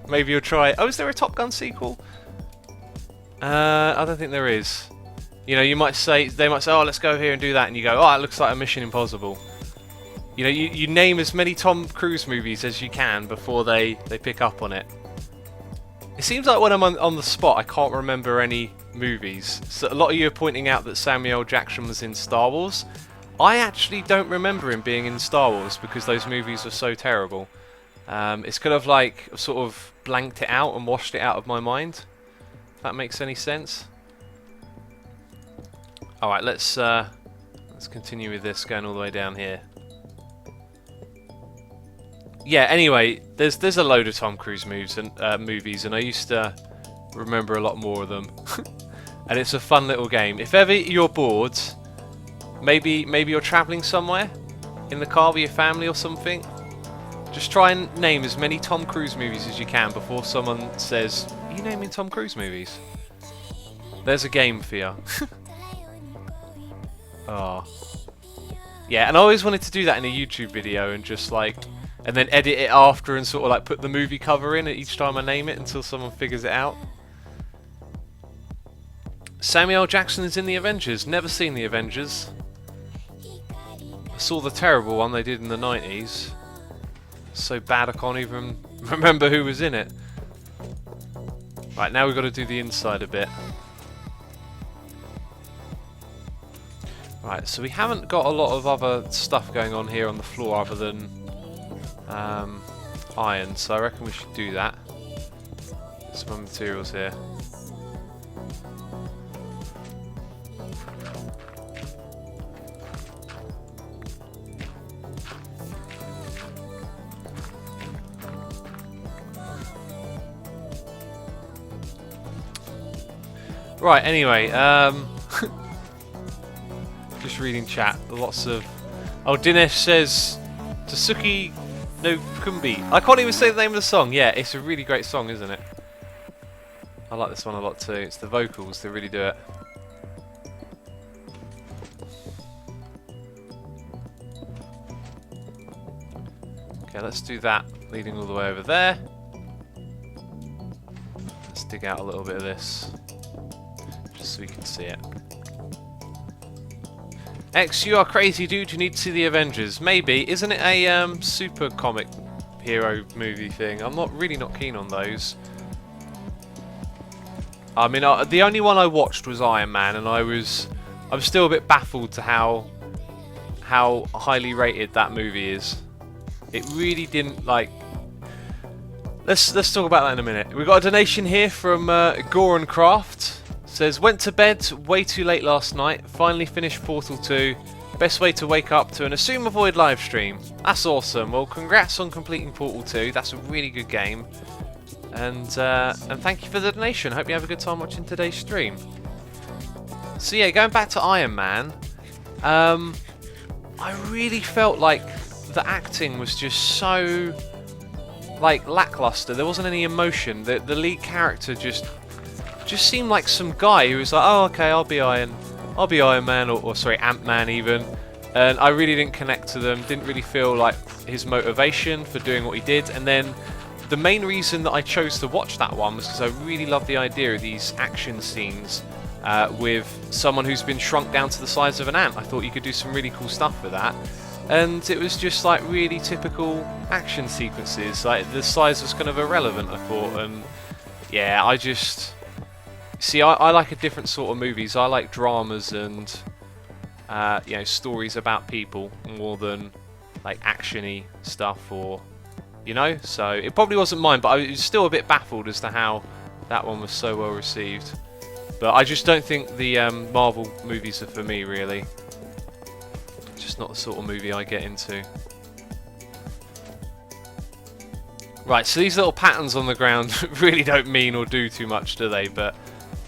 Maybe you'll try. Oh, is there a Top Gun sequel? I don't think there is. You know, they might say, oh, let's go here and do that, and you go, oh, it looks like a Mission Impossible. You know, you name as many Tom Cruise movies as you can before they pick up on it. It seems like when I'm on the spot, I can't remember any movies. So a lot of you are pointing out that Samuel Jackson was in Star Wars. I actually don't remember him being in Star Wars because those movies were so terrible. It's kind of like I've sort of blanked it out and washed it out of my mind. If that makes any sense. All right, let's continue with this, going all the way down here. Yeah. Anyway, there's a load of Tom Cruise movies, and I used to remember a lot more of them. And it's a fun little game. If ever you're bored, maybe you're travelling somewhere in the car with your family or something, just try and name as many Tom Cruise movies as you can before someone says, "Are you naming Tom Cruise movies?" There's a game for you. Oh. Yeah, and I always wanted to do that in a YouTube video and just like, and then edit it after and sort of like put the movie cover in each time I name it until someone figures it out. Samuel Jackson is in the Avengers. Never seen the Avengers. I saw the terrible one they did in the 90s. So bad I can't even remember who was in it. Right, now we've got to do the inside a bit. Right, so we haven't got a lot of other stuff going on here on the floor other than iron, so I reckon we should do that. Some materials here. Right, anyway, just reading chat. Lots of... Oh, Dinesh says... Tasuki no Kumbi. I can't even say the name of the song. Yeah, it's a really great song, isn't it? I like this one a lot too. It's the vocals that really do it. Okay, let's do that, leading all the way over there. Let's dig out a little bit of this, just so we can see it. X, you are crazy, dude. You need to see the Avengers. Maybe. Isn't it a super comic hero movie thing? I'm really not keen on those. I mean, the only one I watched was Iron Man, and I'm still a bit baffled to how highly rated that movie is. It really didn't like. Let's talk about that in a minute. We've got a donation here from Goran Craft. Says, went to bed way too late last night. Finally finished Portal 2. Best way to wake up to an xisumatwo live stream. That's awesome. Well, congrats on completing Portal 2. That's a really good game. And thank you for the donation. Hope you have a good time watching today's stream. So yeah, going back to Iron Man, I really felt like the acting was just so like lackluster. There wasn't any emotion. The lead character just seemed like some guy who was like, oh okay, I'll be Iron Man, or sorry, Ant-Man even. And I really didn't connect to them. Didn't really feel like his motivation for doing what he did. And then the main reason that I chose to watch that one was because I really love the idea of these action scenes with someone who's been shrunk down to the size of an ant. I thought you could do some really cool stuff with that. And it was just like really typical action sequences. Like the size was kind of irrelevant, I thought. And yeah, I just... See, I like a different sort of movies. I like dramas and you know, stories about people more than like action-y stuff, or you know. So it probably wasn't mine, but I was still a bit baffled as to how that one was so well received. But I just don't think the Marvel movies are for me, really. Just not the sort of movie I get into. Right, so these little patterns on the ground really don't mean or do too much, do they? But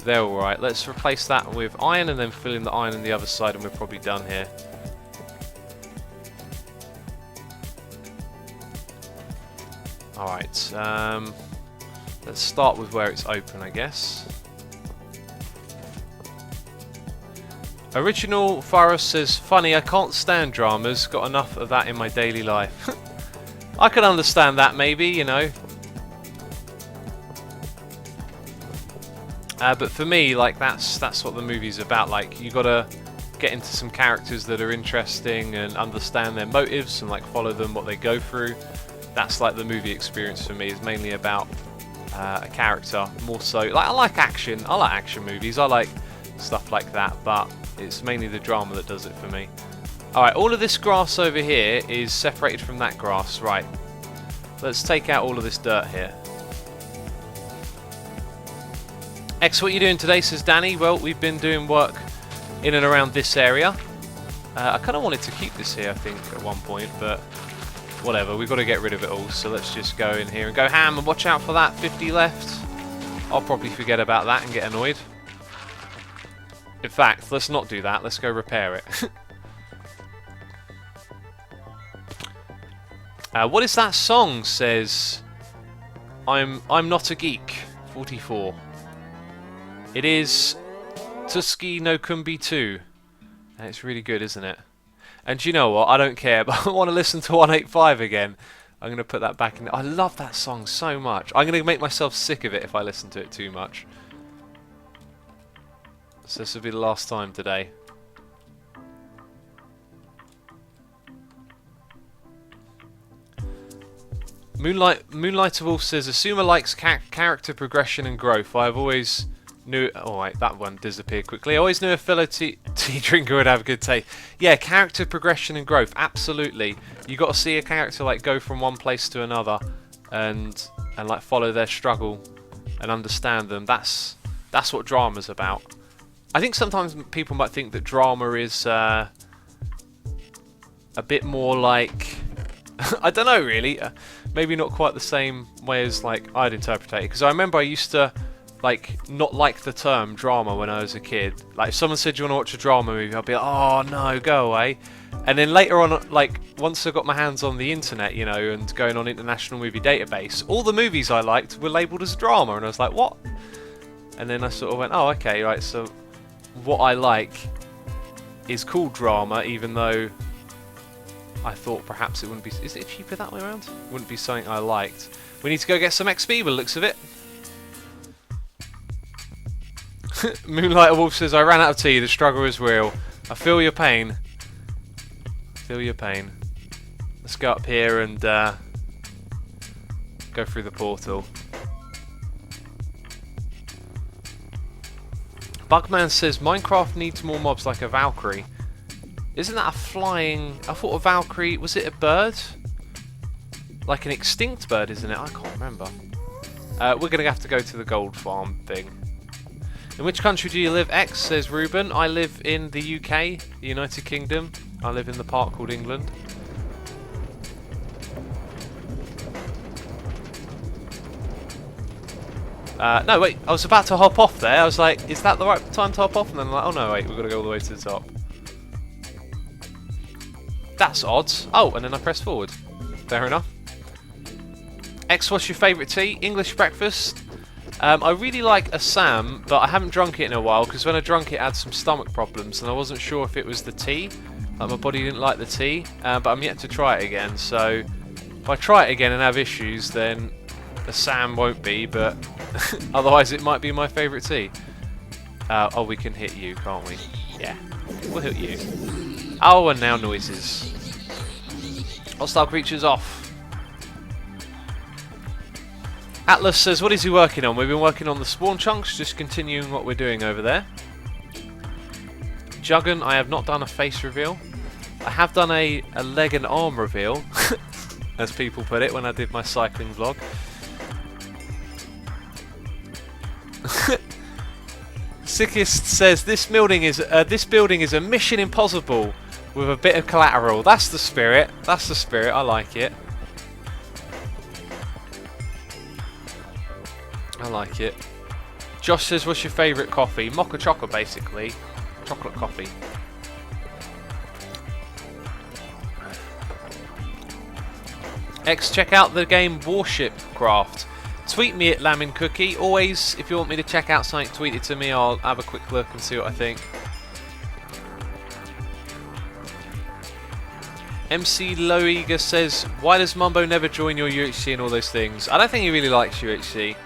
they're alright. Let's replace that with iron and then fill in the iron on the other side, and we're probably done here. Alright, let's start with where it's open, I guess. Original Faros says, funny, I can't stand dramas, got enough of that in my daily life. I can understand that, maybe, you know. But for me, like that's what the movie's about. Like, you gotta get into some characters that are interesting and understand their motives and like follow them, what they go through. That's like the movie experience for me. Is mainly about a character more so. Like, I like action. I like action movies. I like stuff like that. But it's mainly the drama that does it for me. All right, all of this grass over here is separated from that grass. Right. Let's take out all of this dirt here. X, what are you doing today, says Danny? Well, we've been doing work in and around this area. I kind of wanted to keep this here, I think, at one point, but whatever, we've got to get rid of it all, so let's just go in here and go ham, and watch out for that, 50 left. I'll probably forget about that and get annoyed. In fact, let's not do that, let's go repair it. What is that song, says I'm not a geek, 44. It is Tasuki no Kumbi 2. And it's really good, isn't it? And do you know what? I don't care, but I want to listen to 185 again. I'm going to put that back in. I love that song so much. I'm going to make myself sick of it if I listen to it too much. So this will be the last time today. Moonlight Wolf says, Asuma likes character progression and growth. I've always... Oh wait, that one disappeared quickly. I always knew a fellow tea drinker would have a good taste. Yeah, character progression and growth, absolutely. You got to see a character like go from one place to another, and like follow their struggle and understand them. That's what drama's about. I think sometimes people might think that drama is a bit more like I don't know really. Maybe not quite the same way as like I'd interpret it. Because I remember I used to like not like the term drama when I was a kid. Like if someone said, "Do you want to watch a drama movie?" I'd be like, "Oh no, go away." And then later on, like once I got my hands on the internet, you know, and going on International Movie Database, all the movies I liked were labelled as drama, and I was like, "What?" And then I sort of went, "Oh, okay, right. So what I like is called drama, even though I thought perhaps it wouldn't be. Is it cheaper that way around? Wouldn't be something I liked." We need to go get some XP by the looks of it. Moonlighter Wolf says, "I ran out of tea. The struggle is real. I feel your pain. Feel your pain." Let's go up here and go through the portal. Bugman says, "Minecraft needs more mobs like a Valkyrie." Isn't that a flying... I thought a Valkyrie... Was it a bird? Like an extinct bird, isn't it? I can't remember. We're going to have to go to the gold farm thing. In which country do you live? X, says Ruben. I live in the UK, the United Kingdom. I live in the part called England. No, wait. I was about to hop off there. I was like, is that the right time to hop off? And then I'm like, oh no, wait. We've got to go all the way to the top. That's odd. Oh, and then I press forward. Fair enough. X, what's your favourite tea? English breakfast. I really like Assam, but I haven't drunk it in a while because when I drank it, I had some stomach problems, and I wasn't sure if it was the tea. Like my body didn't like the tea, but I'm yet to try it again. So if I try it again and have issues, then Assam won't be, but otherwise it might be my favourite tea. Oh, we can hit you, can't we? Yeah, we'll hit you. Oh, and now noises. Hostile creatures off. Atlas says, what is he working on? We've been working on the spawn chunks, just continuing what we're doing over there. Juggan, I have not done a face reveal. I have done a leg and arm reveal, as people put it, when I did my cycling vlog. Sickest says, this building is a mission impossible with a bit of collateral. That's the spirit. That's the spirit. I like it. I like it. Josh says, what's your favourite coffee? Mocha chocolate, basically. Chocolate coffee. X, check out the game Warshipcraft. Tweet me at Lamin Cookie. Always, if you want me to check out something, tweet it to me. I'll have a quick look and see what I think. MC Loiga says, why does Mumbo never join your UHC and all those things? I don't think he really likes UHC.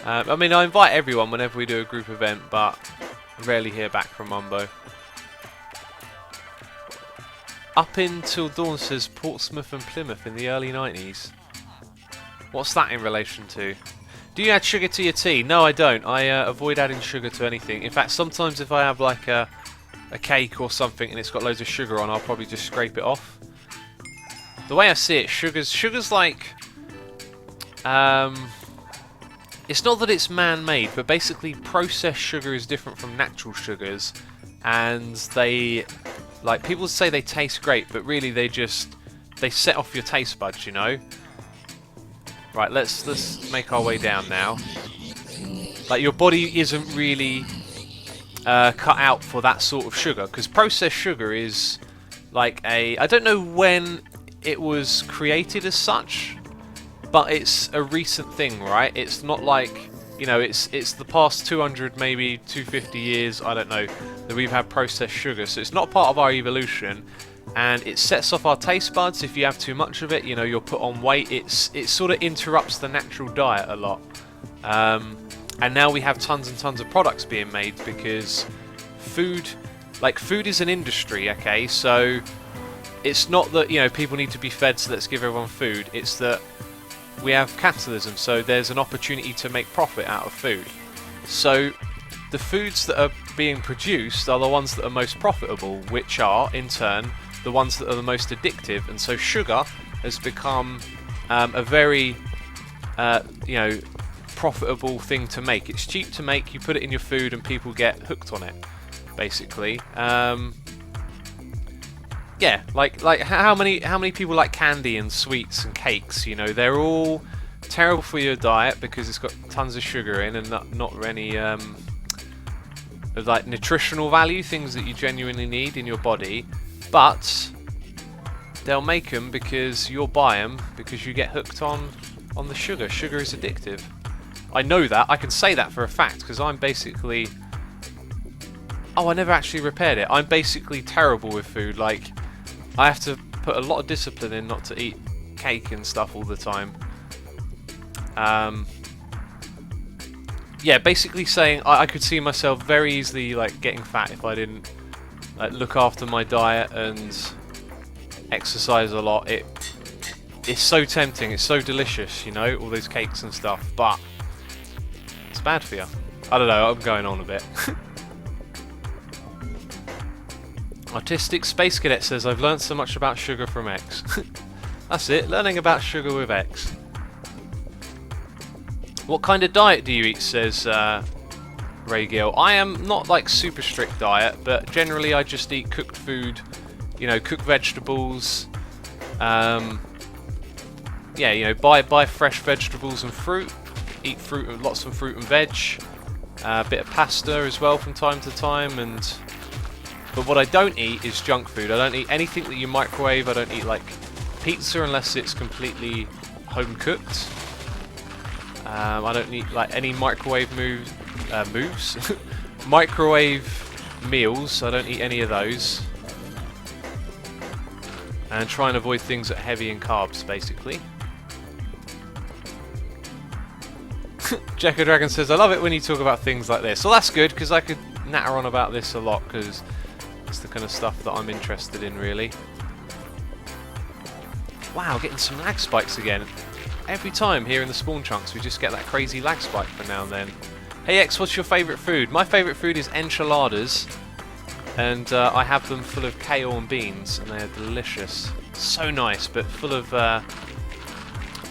I mean, I invite everyone whenever we do a group event, but I rarely hear back from Mumbo. Up until Dawn says Portsmouth and Plymouth in the early 90s. What's that in relation to? Do you add sugar to your tea? No, I don't. I avoid adding sugar to anything. In fact, sometimes if I have like a cake or something and it's got loads of sugar on, I'll probably just scrape it off. The way I see it, sugar's like... it's not that it's man-made, but basically processed sugar is different from natural sugars, and they, like, people say they taste great, but really they set off your taste buds, you know. Right, let's make our way down now. Like, your body isn't really cut out for that sort of sugar, because processed sugar is like I don't know when it was created as such, but it's a recent thing, right? It's not like, you know, it's the past 200, maybe 250 years, I don't know, that we've had processed sugar. So it's not part of our evolution, and it sets off our taste buds. If you have too much of it, you know, you'll put on weight. It sort of interrupts the natural diet a lot. And now we have tons and tons of products being made because food is an industry, okay? So it's not that, you know, people need to be fed, so let's give everyone food. It's that we have capitalism, so there's an opportunity to make profit out of food. So the foods that are being produced are the ones that are most profitable, which are, in turn, the ones that are the most addictive. And so sugar has become a very, you know, profitable thing to make. It's cheap to make, you put it in your food and people get hooked on it, basically. Yeah, like how many people like candy and sweets and cakes, you know, they're all terrible for your diet because it's got tons of sugar in and not any like nutritional value, things that you genuinely need in your body, but they'll make them because you'll buy them because you get hooked on the sugar. Sugar is addictive. I know that. I can say that for a fact because I'm basically... Oh, I never actually repaired it. I'm basically terrible with food. Like, I have to put a lot of discipline in not to eat cake and stuff all the time. Yeah, basically saying I could see myself very easily like getting fat if I didn't like look after my diet and exercise a lot. It's so tempting, it's so delicious, you know, all those cakes and stuff, but it's bad for you. I don't know, I'm going on a bit. Artistic Space Cadet says, I've learned so much about sugar from X. That's it, learning about sugar with X. What kind of diet do you eat, says Ray Gill. I am not like super strict diet, but generally I just eat cooked food, you know, cooked vegetables. Yeah, you know, buy fresh vegetables and fruit. Eat fruit, lots of fruit and veg. A bit of pasta as well from time to time. But what I don't eat is junk food. I don't eat anything that you microwave. I don't eat like pizza unless it's completely home cooked. I don't eat like any microwave microwave meals. I don't eat any of those. And try and avoid things that are heavy in carbs, basically. Jekka Dragon says, I love it when you talk about things like this. Well, that's good, because I could natter on about this a lot, because it's the kind of stuff that I'm interested in, really. Wow, getting some lag spikes again. Every time here in the spawn chunks we just get that crazy lag spike for now and then. Hey X, what's your favourite food? My favourite food is enchiladas, and I have them full of kale and beans, and they are delicious. So nice, but full of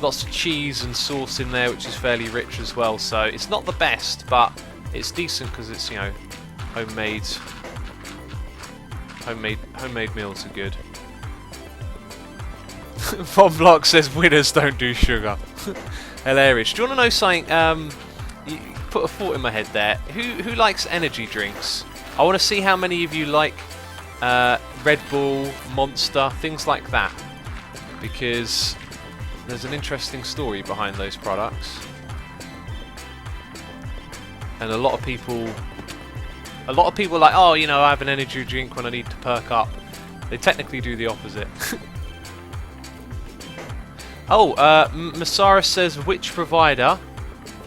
lots of cheese and sauce in there, which is fairly rich as well. So it's not the best, but it's decent because it's, you know, homemade meals are good. Von Block says winners don't do sugar. Hilarious. Do you want to know something? You put a thought in my head there. Who likes energy drinks? I want to see how many of you like Red Bull, Monster, things like that, because there's an interesting story behind those products, and a lot of people are like, oh, you know, I have an energy drink when I need to perk up. They technically do the opposite. Oh, Masara says, which provider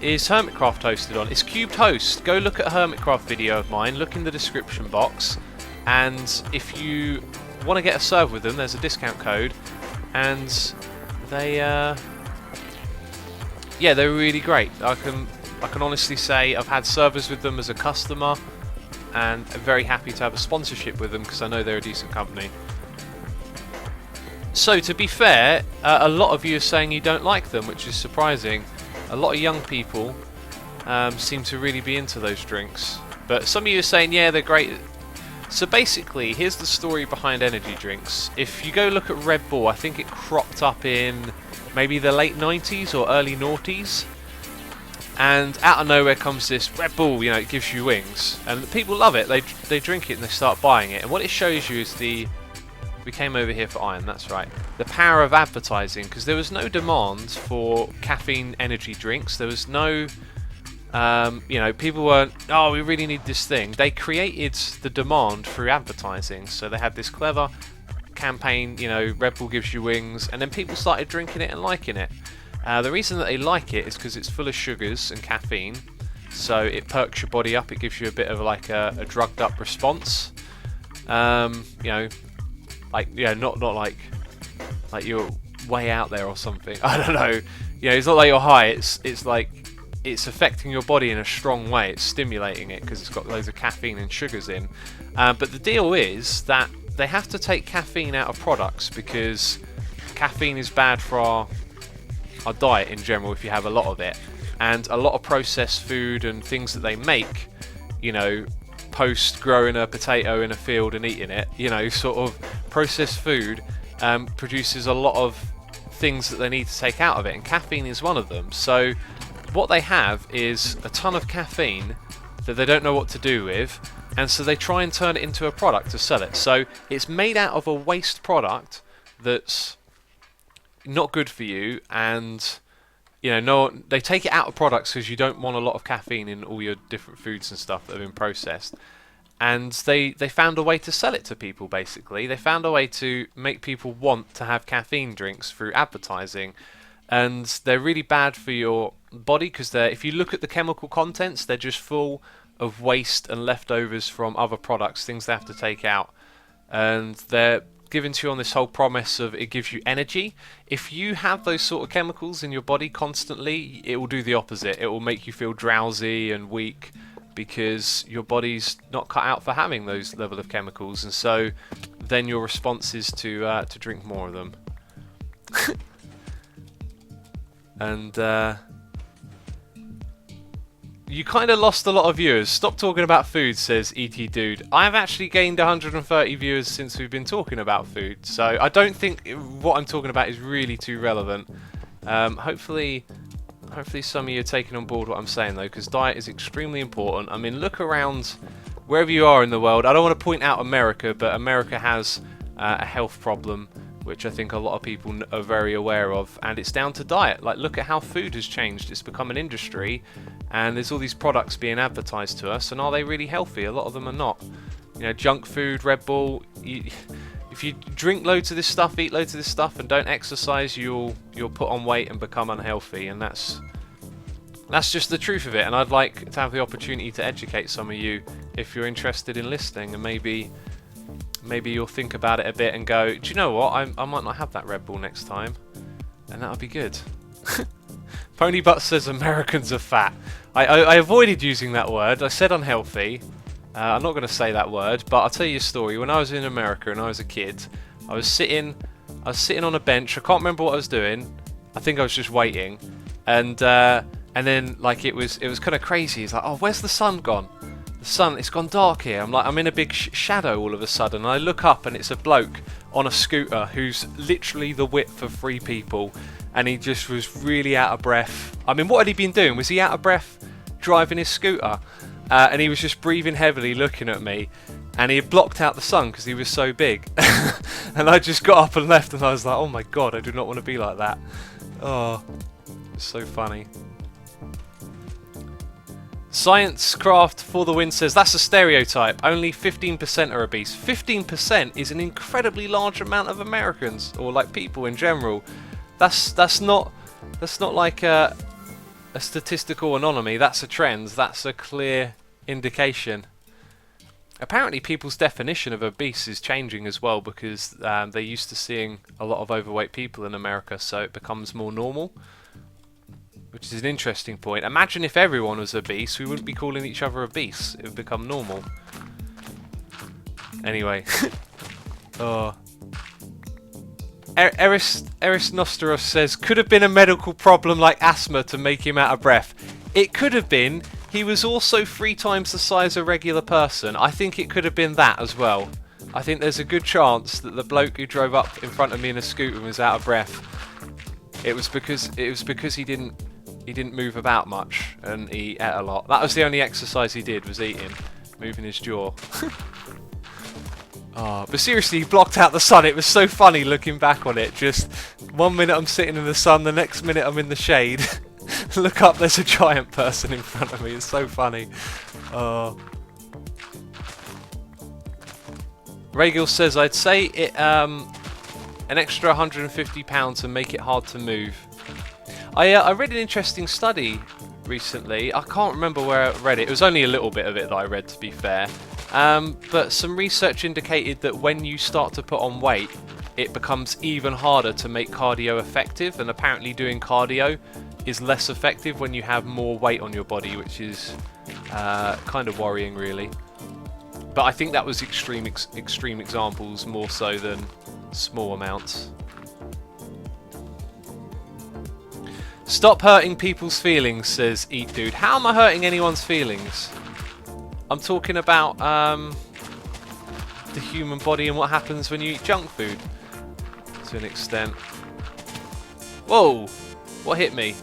is Hermitcraft hosted on? It's Cubed Host. Go look at a Hermitcraft video of mine, look in the description box, and if you want to get a serve with them, there's a discount code, and they, yeah, they're really great. I can honestly say I've had servers with them as a customer, and I'm very happy to have a sponsorship with them because I know they're a decent company. So, to be fair, a lot of you are saying you don't like them, which is surprising. A lot of young people seem to really be into those drinks. But some of you are saying, yeah, they're great. So basically, here's the story behind energy drinks. If you go look at Red Bull, I think it cropped up in maybe the late 90s or early noughties. And out of nowhere comes this Red Bull, you know, it gives you wings. And people love it. They drink it and they start buying it. And what it shows you is the... We came over here for iron, that's right. The power of advertising, because there was no demand for caffeine energy drinks. There was no, you know, people weren't, oh, we really need this thing. They created the demand through advertising. So they had this clever campaign, you know, Red Bull gives you wings, and then people started drinking it and liking it. The reason that they like it is because it's full of sugars and caffeine. So it perks your body up, it gives you a bit of like a drugged up response. You know, like, yeah, not like you're way out there or something. I don't know. You know, it's not like you're high. It's like it's affecting your body in a strong way. It's stimulating it because it's got loads of caffeine and sugars in. But the deal is that they have to take caffeine out of products because caffeine is bad for our diet in general if you have a lot of it. And a lot of processed food and things that they make, you know, post growing a potato in a field and eating it, you know, sort of processed food produces a lot of things that they need to take out of it, and caffeine is one of them. So what they have is a ton of caffeine that they don't know what to do with, and so they try and turn it into a product to sell it. So it's made out of a waste product that's not good for you, and they take it out of products because you don't want a lot of caffeine in all your different foods and stuff that have been processed. And they found a way to sell it to people, basically. They found a way to make people want to have caffeine drinks through advertising. And they're really bad for your body because if you look at the chemical contents, they're just full of waste and leftovers from other products, things they have to take out. And they're given to you on this whole promise of it gives you energy. If you have those sort of chemicals in your body constantly, it will do the opposite. It will make you feel drowsy and weak, because your body's not cut out for having those level of chemicals, and so then your response is to drink more of them. And you kind of lost a lot of viewers. Stop talking about food, says ET Dude. I've actually gained 130 viewers since we've been talking about food, so I don't think what I'm talking about is really too relevant. Hopefully some of you are taking on board what I'm saying, though, because diet is extremely important. I mean, look around wherever you are in the world. I don't want to point out America, but America has a health problem, which I think a lot of people are very aware of, and it's down to diet. Like, look at how food has changed. It's become an industry, and there's all these products being advertised to us, and are they really healthy? A lot of them are not. Junk food, Red Bull. If you drink loads of this stuff, eat loads of this stuff, and don't exercise, you'll put on weight and become unhealthy, and that's just the truth of it. And I'd like to have the opportunity to educate some of you if you're interested in listening, and maybe you'll think about it a bit and go, do you know what? I might not have that Red Bull next time, and that'll be good. Ponybutt says Americans are fat. I avoided using that word. I said unhealthy. I'm not going to say that word, but I'll tell you a story. When I was in America and I was a kid, I was sitting on a bench. I can't remember what I was doing. I think I was just waiting, and then like it was kind of crazy. It's like, oh, where's the sun gone? The sun, it's gone dark here. I'm in a big shadow all of a sudden. And I look up and it's a bloke on a scooter who's literally the width of 3 people, and he just was really out of breath. I mean, what had he been doing? Was he out of breath driving his scooter? And he was just breathing heavily, looking at me, and he had blocked out the sun because he was so big. And I just got up and left, and I was like, oh my god, I do not want to be like that. Oh, it's so funny. Sciencecraft for the win says, that's a stereotype. Only 15% are obese. 15% is an incredibly large amount of Americans, or like people in general. That's not like a statistical anomaly. That's a trend. That's a clear indication. Apparently people's definition of obese is changing as well, because they're used to seeing a lot of overweight people in America, so it becomes more normal, which is an interesting point. Imagine if everyone was obese, we wouldn't be calling each other obese. It would become normal. Anyway. Oh. Eris Nosteros says, could have been a medical problem like asthma to make him out of breath. It could have been. He was also 3 times the size of a regular person. I think it could have been that as well. I think there's a good chance that the bloke who drove up in front of me in a scooter was out of breath. It was because he didn't move about much and he ate a lot. That was the only exercise he did, was eating, moving his jaw. Oh, but seriously, he blocked out the sun. It was so funny looking back on it. Just 1 minute I'm sitting in the sun, the next minute I'm in the shade. Look up, there's a giant person in front of me. It's so funny. Oh. Regil says, I'd say it an extra £150 and make it hard to move. I read an interesting study recently. I can't remember where I read it. It was only a little bit of it that I read, to be fair. But some research indicated that when you start to put on weight, it becomes even harder to make cardio effective, and apparently doing cardio is less effective when you have more weight on your body, which is kind of worrying, really. But I think that was extreme examples more so than small amounts. Stop hurting people's feelings, says Eat Dude. How am I hurting anyone's feelings? I'm talking about the human body and what happens when you eat junk food, to an extent. Whoa! What hit me?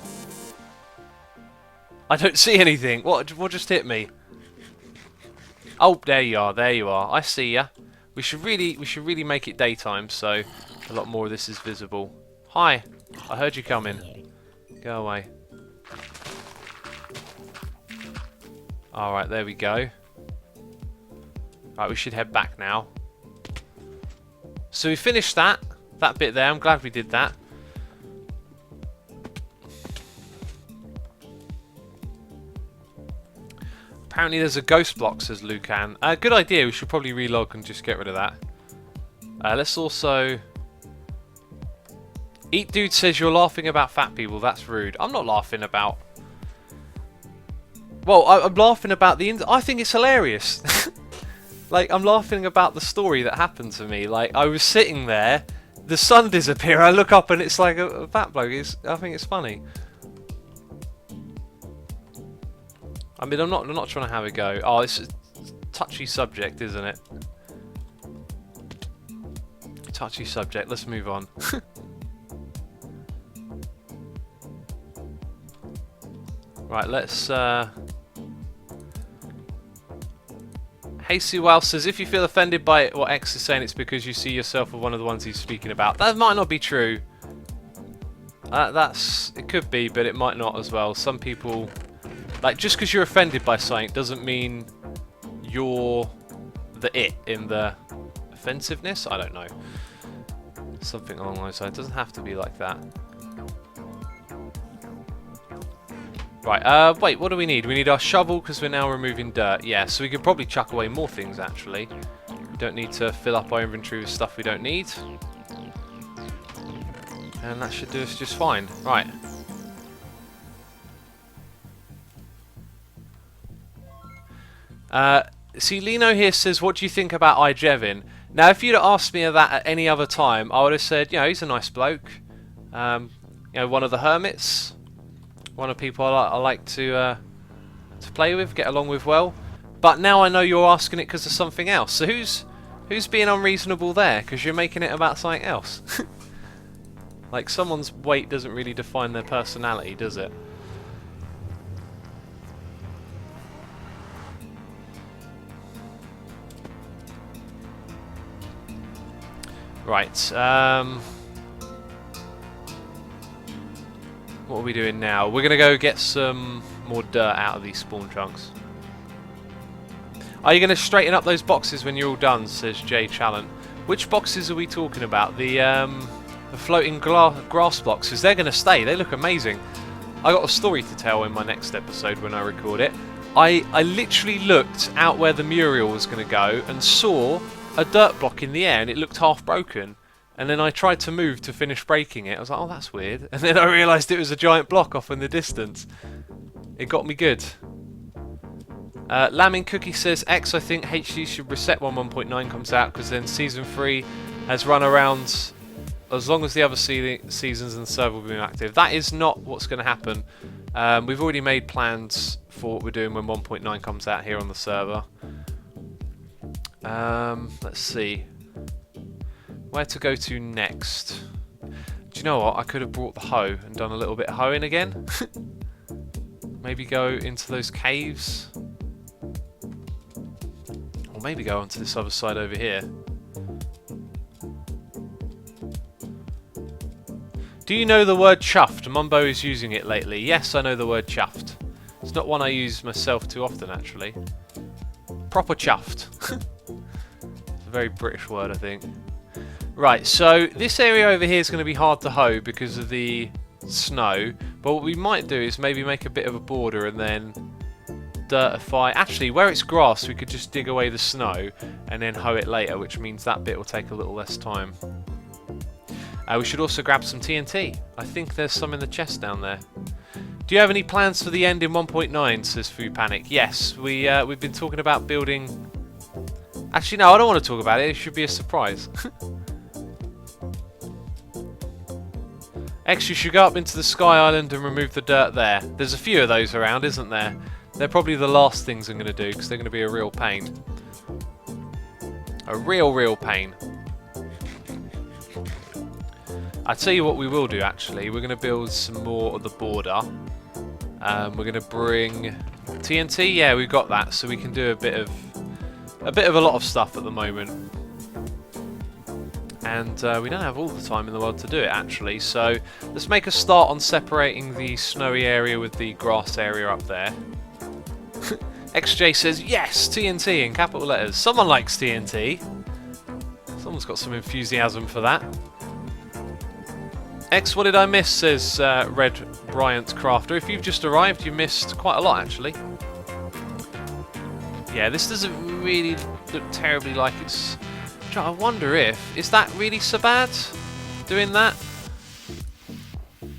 I don't see anything. What just hit me? Oh, there you are. There you are. I see ya. We should really make it daytime, so a lot more of this is visible. Hi. I heard you coming. Go away. Alright, there we go. Right, we should head back now. So we finished that bit there. I'm glad we did that. Apparently there's a ghost block, says Lucan. Good idea, we should probably relog and just get rid of that. Let's also... Eat Dude says you're laughing about fat people, that's rude. I'm not laughing about... Well, I'm laughing about the... I think it's hilarious. Like, I'm laughing about the story that happened to me. Like, I was sitting there, the sun disappeared, I look up and it's like a fat bloke. I think it's funny. I mean, I'm not trying to have a go. Oh, it's a touchy subject, isn't it? Touchy subject. Let's move on. Right, let's... Hey Suwal says, if you feel offended by what X is saying, it's because you see yourself as one of the ones he's speaking about. That might not be true. It could be, but it might not as well. Some people... Like, just because you're offended by something doesn't mean you're the it in the offensiveness? I don't know. Something along those lines. It doesn't have to be like that. Right, wait, what do we need? We need our shovel because we're now removing dirt. Yeah, so we could probably chuck away more things, actually. We don't need to fill up our inventory with stuff we don't need. And that should do us just fine. Right. See, Lino here says, what do you think about Ijevin? Now, if you'd asked me that at any other time, I would have said, you know, he's a nice bloke. You know, one of the hermits. One of the people I like to play with, get along with well. But now I know you're asking it because of something else. So who's being unreasonable there? Because you're making it about something else. Like, someone's weight doesn't really define their personality, does it? Right, what are we doing now? We're going to go get some more dirt out of these spawn chunks. Are you going to straighten up those boxes when you're all done, says Jay Challen. Which boxes are we talking about? The floating grass boxes. They're going to stay. They look amazing. I got a story to tell in my next episode when I record it. I literally looked out where the mural was going to go and saw a dirt block in the air and it looked half broken, and then I tried to move to finish breaking it. I was like, oh, that's weird, and then I realised it was a giant block off in the distance. It got me good. Lambing Cookie says, X, I think HG should reset when 1.9 comes out, because then Season 3 has run around as long as the other seasons and the server will be active. That is not what's going to happen. We've already made plans for what we're doing when 1.9 comes out here on the server. Let's see where to go to next. Do you know what? I could have brought the hoe and done a little bit of hoeing again. Maybe go into those caves, or maybe go onto this other side over here. Do you know the word chuffed? Mumbo is using it lately. Yes, I know the word chuffed. It's not one I use myself too often, actually. Proper chuffed. It's a very British word, I think. Right, so this area over here is going to be hard to hoe because of the snow. But what we might do is maybe make a bit of a border and then dirtify. Actually, where it's grass, we could just dig away the snow and then hoe it later, which means that bit will take a little less time. We should also grab some TNT. I think there's some in the chest down there. Do you have any plans for the end in 1.9, says Food Panic? Yes, we've been talking about building... Actually, no, I don't want to talk about it. It should be a surprise. X, you should go up into the Sky Island and remove the dirt there. There's a few of those around, isn't there? They're probably the last things I'm going to do, because they're going to be a real pain. A real pain. I tell you what we will do actually. We're going to build some more of the border. We're going to bring TNT. Yeah, we've got that, so we can do a bit of a lot of stuff at the moment. And we don't have all the time in the world to do it actually. So let's make a start on separating the snowy area with the grass area up there. XJ says yes, TNT in capital letters. Someone likes TNT. Someone's got some enthusiasm for that. X, what did I miss? Says Red Bryant Crafter. If you've just arrived, you missed quite a lot actually. Yeah, this doesn't really look terribly like it's... I wonder if... Is that really so bad? Doing that?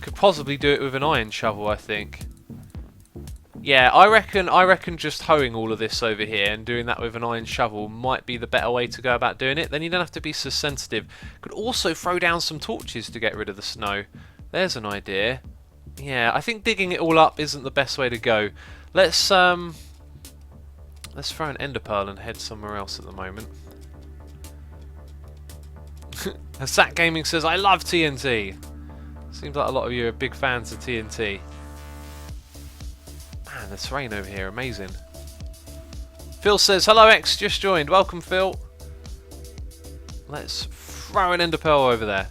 Could possibly do it with an iron shovel, I think. Yeah, I reckon just hoeing all of this over here and doing that with an iron shovel might be the better way to go about doing it. Then you don't have to be so sensitive. Could also throw down some torches to get rid of the snow. There's an idea. Yeah, I think digging it all up isn't the best way to go. Let's throw an ender pearl and head somewhere else at the moment. Zach Gaming says, I love TNT. Seems like a lot of you are big fans of TNT. Man, the terrain over here, amazing. Phil says, hello X, just joined. Welcome Phil. Let's throw an ender pearl over there.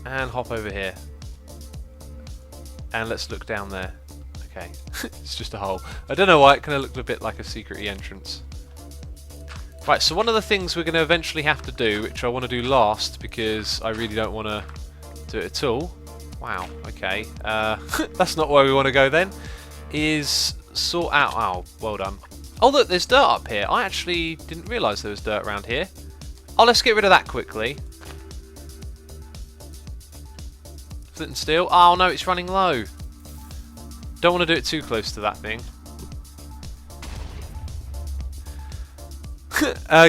And hop over here. And let's look down there. Okay, it's just a hole. I don't know why, it kind of looked a bit like a secret entrance. Right, so one of the things we're going to eventually have to do, which I want to do last because I really don't want to do it at all. Wow, okay. That's not where we want to go then. Is sort out... Oh, well done. Oh, look, there's dirt up here. I actually didn't realise there was dirt around here. Oh, let's get rid of that quickly. Flint and steel. Oh, no, it's running low. Don't want to do it too close to that thing.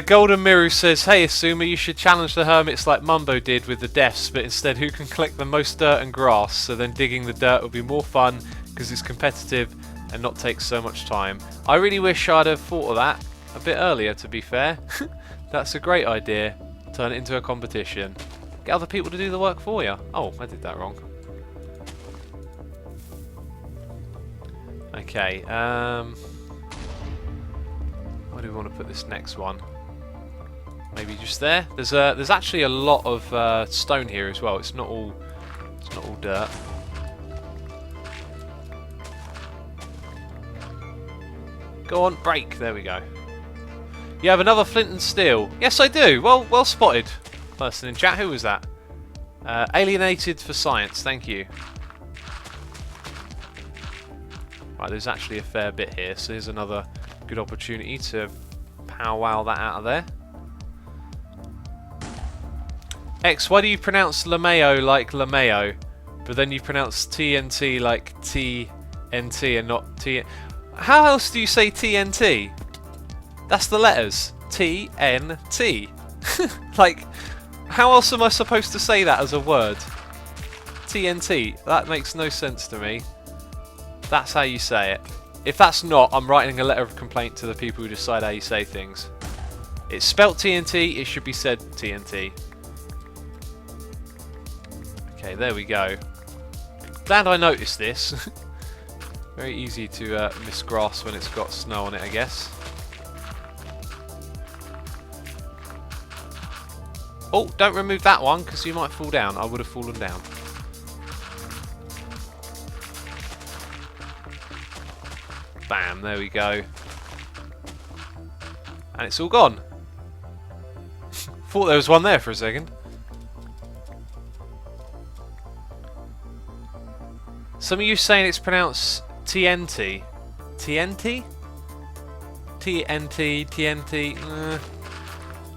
Golden Miru says, hey Asuma, you should challenge the hermits like Mumbo did with the deaths, but instead who can collect the most dirt and grass, so then digging the dirt will be more fun because it's competitive and not take so much time. I really wish I'd have thought of that a bit earlier, to be fair. That's a great idea. Turn it into a competition. Get other people to do the work for you. Oh, I did that wrong. Okay, where do we want to put this next one? Maybe just there. There's actually a lot of stone here as well. It's not all dirt. Go on, break. There we go. You have another flint and steel. Yes, I do. Well spotted. Person in chat. Who was that? Alienated for science. Thank you. Right, there's actually a fair bit here, so here's another good opportunity to powwow that out of there. X, why do you pronounce LMAO like LMAO, but then you pronounce TNT like TNT and not T? How else do you say TNT? That's the letters. TNT. Like, how else am I supposed to say that as a word? TNT. That makes no sense to me. That's how you say it. If that's not, I'm writing a letter of complaint to the people who decide how you say things. It's spelt TNT, it should be said TNT. Okay, there we go. Glad I noticed this. Very easy to miss grass when it's got snow on it, I guess. Oh, don't remove that one, because you might fall down. I would have fallen down. Bam, there we go. And it's all gone. Thought there was one there for a second. Some of you saying it's pronounced TNT. TNT? TNT, TNT.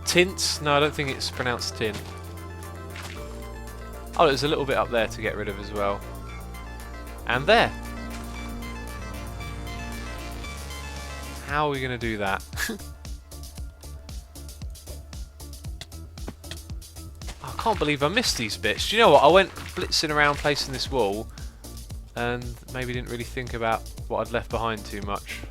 Tint? No, I don't think it's pronounced tin. Oh, there's a little bit up there to get rid of as well. And there. How are we going to do that? I can't believe I missed these bits. Do you know what? I went blitzing around placing this wall and maybe didn't really think about what I'd left behind too much.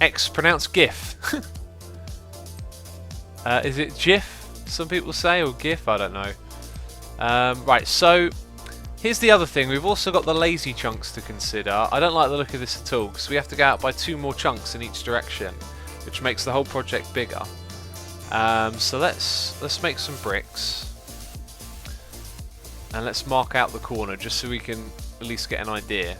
X pronounced GIF. Is it GIF? Some people say, or GIF? I don't know. Right, so here's the other thing. We've also got the lazy chunks to consider. I don't like the look of this at all because we have to go out by 2 more chunks in each direction, which makes the whole project bigger. So let's make some bricks. And let's mark out the corner just so we can at least get an idea.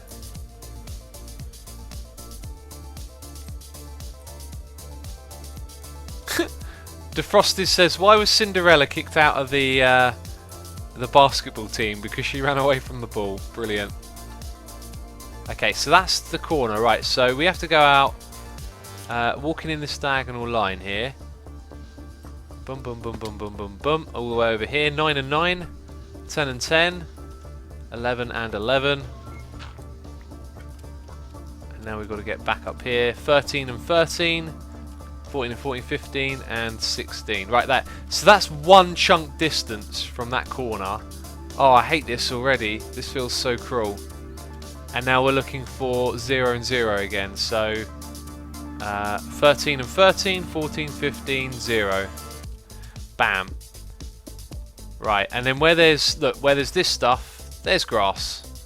Defrosted says, why was Cinderella kicked out of the basketball team? Because she ran away from the ball. Brilliant. Okay, so that's the corner. Right, so we have to go out walking in this diagonal line here. Boom, boom, boom, boom, boom, boom, boom. All the way over here. 9 and 9. 10 and 10. 11 and 11. And now we've got to get back up here. 13 and 13. 14 and 14, 15 and 16. Right, there. So that's 1 chunk distance from that corner. Oh, I hate this already. This feels so cruel. And now we're looking for 0 and 0 again. So 13 and 13, 14, 15, 0. Bam. Right, and then where there's this stuff, there's grass.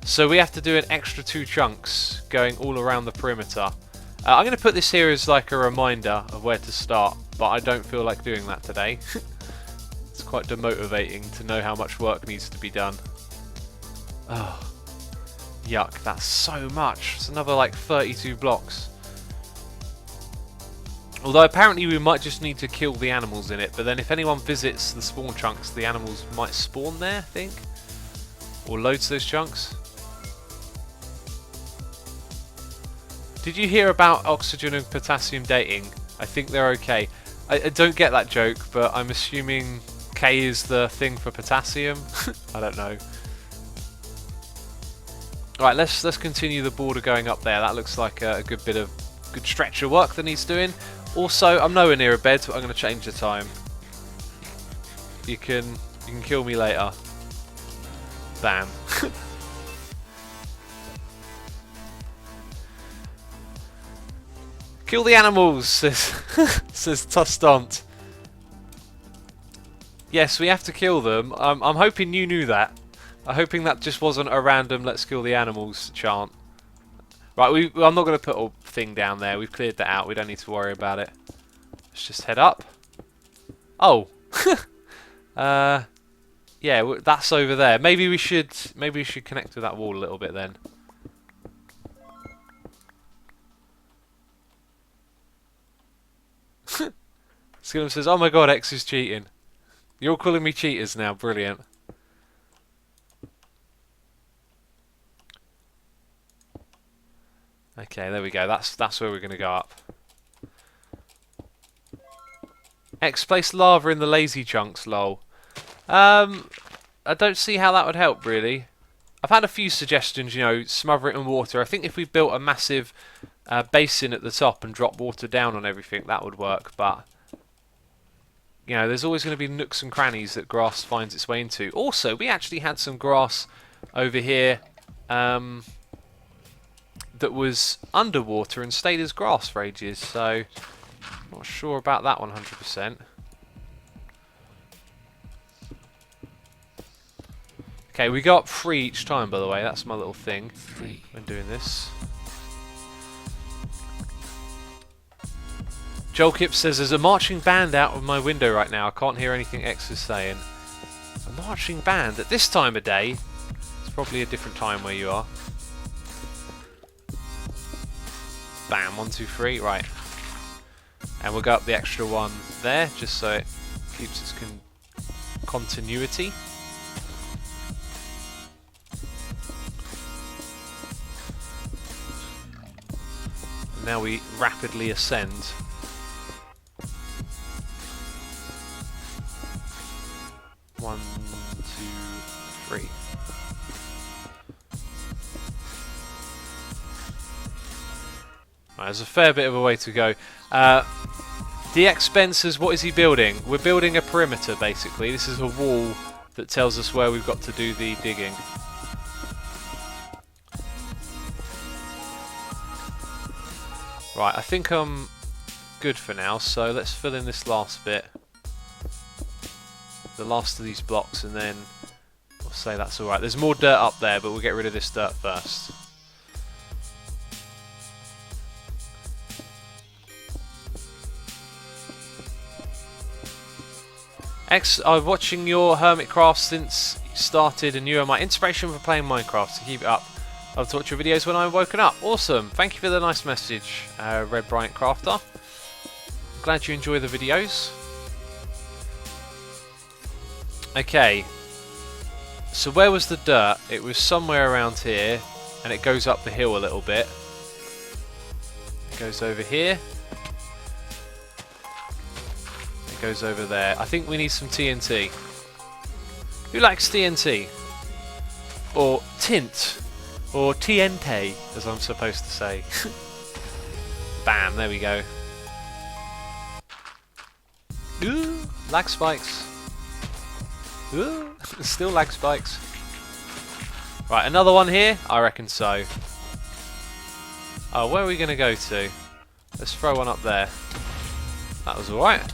So we have to do an extra 2 chunks going all around the perimeter. I'm going to put this here as like a reminder of where to start, but I don't feel like doing that today. It's quite demotivating to know how much work needs to be done. Oh, yuck, that's so much. It's another like 32 blocks. Although apparently we might just need to kill the animals in it, but then if anyone visits the spawn chunks, the animals might spawn there, I think? Or loads those chunks. Did you hear about oxygen and potassium dating? I think they're okay. I don't get that joke, but I'm assuming K is the thing for potassium. I don't know. Right, let's continue the border going up there. That looks like a good stretch of work that needs doing. Also, I'm nowhere near a bed, so I'm going to change the time. You can kill me later. Bam. Kill the animals, says Tustant. Yes, we have to kill them. I'm hoping you knew that. I'm hoping that just wasn't a random let's kill the animals chant. Right, I'm not going to put a thing down there. We've cleared that out. We don't need to worry about it. Let's just head up. Oh. Yeah, that's over there. Maybe we should connect with that wall a little bit then. Skillum says, oh my god, X is cheating. You're calling me cheaters now. Brilliant. Okay, there we go. That's where we're going to go up. X, place lava in the lazy chunks, lol. I don't see how that would help, really. I've had a few suggestions, you know, smother it in water. I think if we built a massive basin at the top and drop water down on everything, that would work, but you know, there's always going to be nooks and crannies that grass finds its way into. Also, we actually had some grass over here that was underwater and stayed as grass for ages, so I'm not sure about that 100%. Okay, we go up 3 each time, by the way. That's my little thing when doing this. Joel Kip says, there's a marching band out of my window right now. I can't hear anything X is saying. A marching band at this time of day? It's probably a different time where you are. Bam, 1, 2, 3, right. And we'll go up the extra one there, just so it keeps its continuity. And now we rapidly ascend. One, 2, 3. Right, there's a fair bit of a way to go. DX Spencers, what is he building? We're building a perimeter, basically. This is a wall that tells us where we've got to do the digging. Right, I think I'm good for now, so let's fill in this last bit. The last of these blocks, and then we'll say that's alright. There's more dirt up there, but we'll get rid of this dirt first. I'm watching your Hermitcraft since you started, and you are my inspiration for playing Minecraft, so keep it up. I've watched your videos when I'm woken up. Awesome. Thank you for the nice message, Red Bryant Crafter. Glad you enjoy the videos. Okay. So where was the dirt? It was somewhere around here, and it goes up the hill a little bit. It goes over here. It goes over there. I think we need some TNT. Who likes TNT? Or tint? Or TNT, as I'm supposed to say. Bam, there we go. Ooh, lag spikes. Ooh, still lag spikes. Right, another one here? I reckon so. Oh, where are we going to go to? Let's throw one up there. That was alright.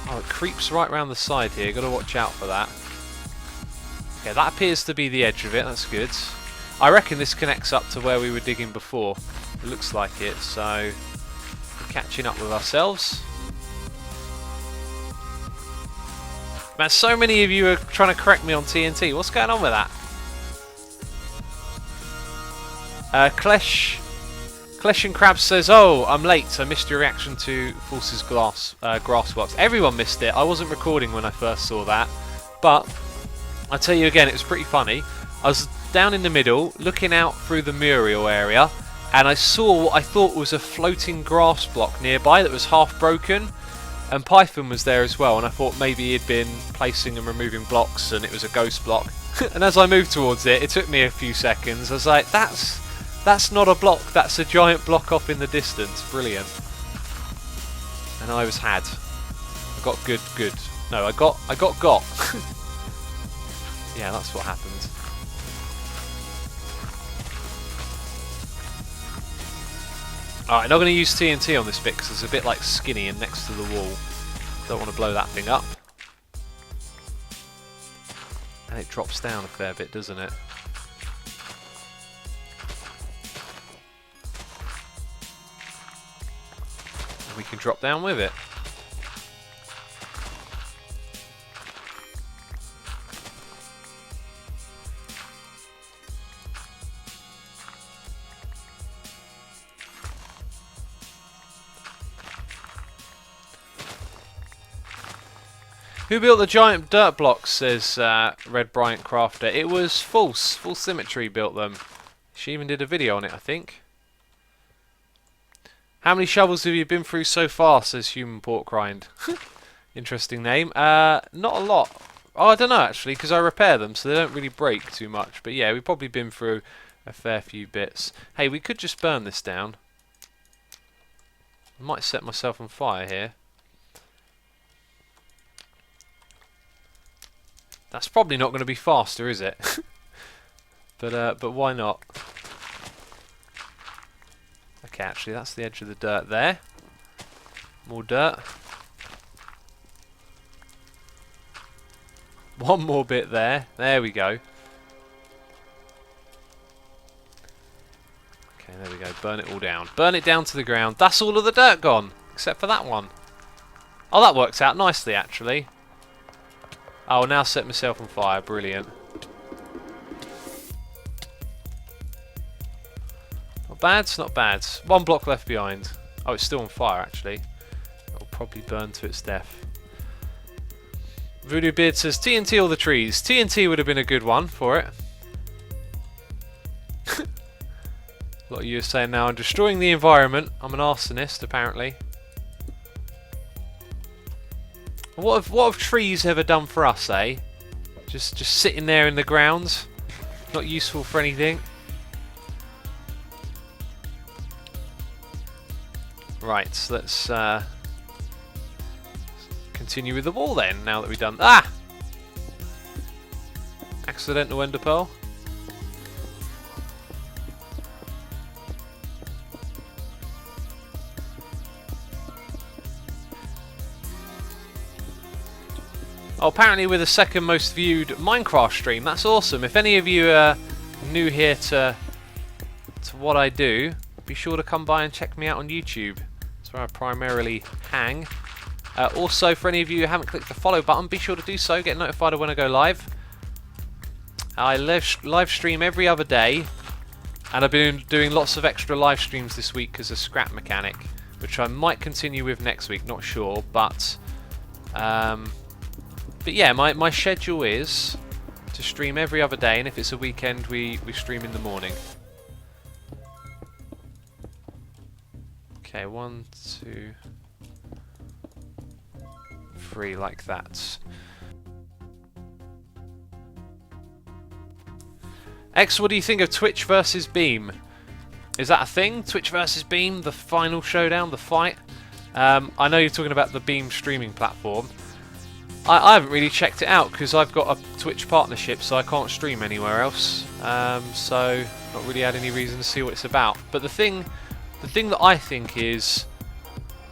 Oh, it creeps right round the side here. Got to watch out for that. Okay, that appears to be the edge of it. That's good. I reckon this connects up to where we were digging before. It looks like it, so we're catching up with ourselves. Man, so many of you are trying to correct me on TNT. What's going on with that? Klesh and Crab says, "Oh, I'm late. I missed your reaction to Force's grass blocks." Everyone missed it. I wasn't recording when I first saw that, but I'll tell you again, it was pretty funny. I was down in the middle, looking out through the mural area, and I saw what I thought was a floating grass block nearby that was half broken, and Python was there as well, and I thought maybe he'd been placing and removing blocks and it was a ghost block. And as I moved towards it, it took me a few seconds. I was like, that's not a block, that's a giant block off in the distance. Brilliant. And I was had. I got good. No, I got. Yeah, that's what happened. Alright, not going to use TNT on this bit because it's a bit like skinny and next to the wall. Don't want to blow that thing up. And it drops down a fair bit, doesn't it? And we can drop down with it. Who built the giant dirt blocks, says Red Bryant Crafter. It was Full Symmetry built them. She even did a video on it, I think. How many shovels have you been through so far, says Human Pork Rind. Interesting name. Not a lot. Oh, I don't know actually, because I repair them, so they don't really break too much. But yeah, we've probably been through a fair few bits. Hey, we could just burn this down. I might set myself on fire here. That's probably not going to be faster, is it? but why not? Okay, actually, that's the edge of the dirt there. More dirt. One more bit there. There we go. Okay, there we go. Burn it all down. Burn it down to the ground. That's all of the dirt gone, except for that one. Oh, that works out nicely, actually. I'll now set myself on fire. Brilliant. Not bad, not bad. One block left behind. Oh, it's still on fire, actually. It'll probably burn to its death. Voodoo Beard says, TNT all the trees. TNT would have been a good one for it. A lot of you are saying now, I'm destroying the environment. I'm an arsonist, apparently. What have trees ever done for us, eh? Just sitting there in the ground, not useful for anything. Right, so let's continue with the wall then. Now that we've done accidental ender pearl. Oh, apparently we're the second most viewed Minecraft stream. That's awesome. If any of you are new here to what I do, be sure to come by and check me out on YouTube. That's where I primarily hang. Also, for any of you who haven't clicked the follow button, be sure to do so. Get notified of when I go live. I live stream every other day, and I've been doing lots of extra live streams this week as a scrap mechanic, which I might continue with next week. Not sure, but yeah, my schedule is to stream every other day, and if it's a weekend, we stream in the morning. Okay, 1, 2, 3, like that. X, what do you think of Twitch versus Beam? Is that a thing? Twitch versus Beam, the final showdown, the fight? I know you're talking about the Beam streaming platform. I haven't really checked it out because I've got a Twitch partnership, so I can't stream anywhere else. So not really had any reason to see what it's about. But the thing that I think is,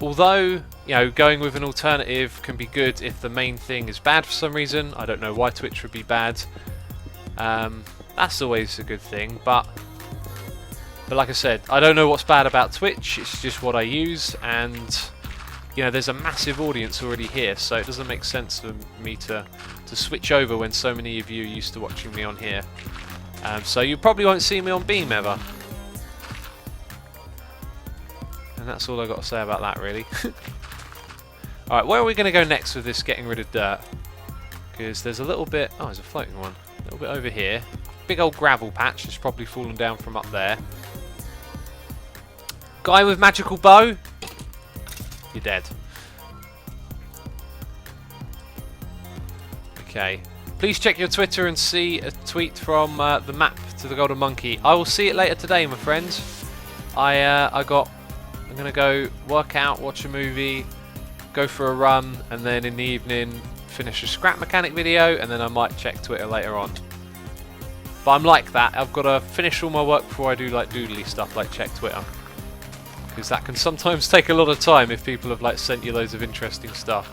although going with an alternative can be good if the main thing is bad for some reason. I don't know why Twitch would be bad. That's always a good thing, but like I said, I don't know what's bad about Twitch. It's just what I use, and there's a massive audience already here, so it doesn't make sense for me to switch over when so many of you are used to watching me on here. So you probably won't see me on Beam ever. And that's all I've got to say about that, really. Alright, where are we going to go next with this getting rid of dirt? Because there's a little bit... Oh, there's a floating one. A little bit over here. Big old gravel patch that's probably fallen down from up there. Guy with magical bow? You're dead. Okay. Please check your Twitter and see a tweet from the map to the Golden Monkey. I will see it later today, my friends. I'm going to go work out, watch a movie, go for a run, and then in the evening finish a scrap mechanic video, and then I might check Twitter later on. But I'm like that. I've got to finish all my work before I do like doodly stuff like check Twitter. Because that can sometimes take a lot of time if people have like sent you loads of interesting stuff.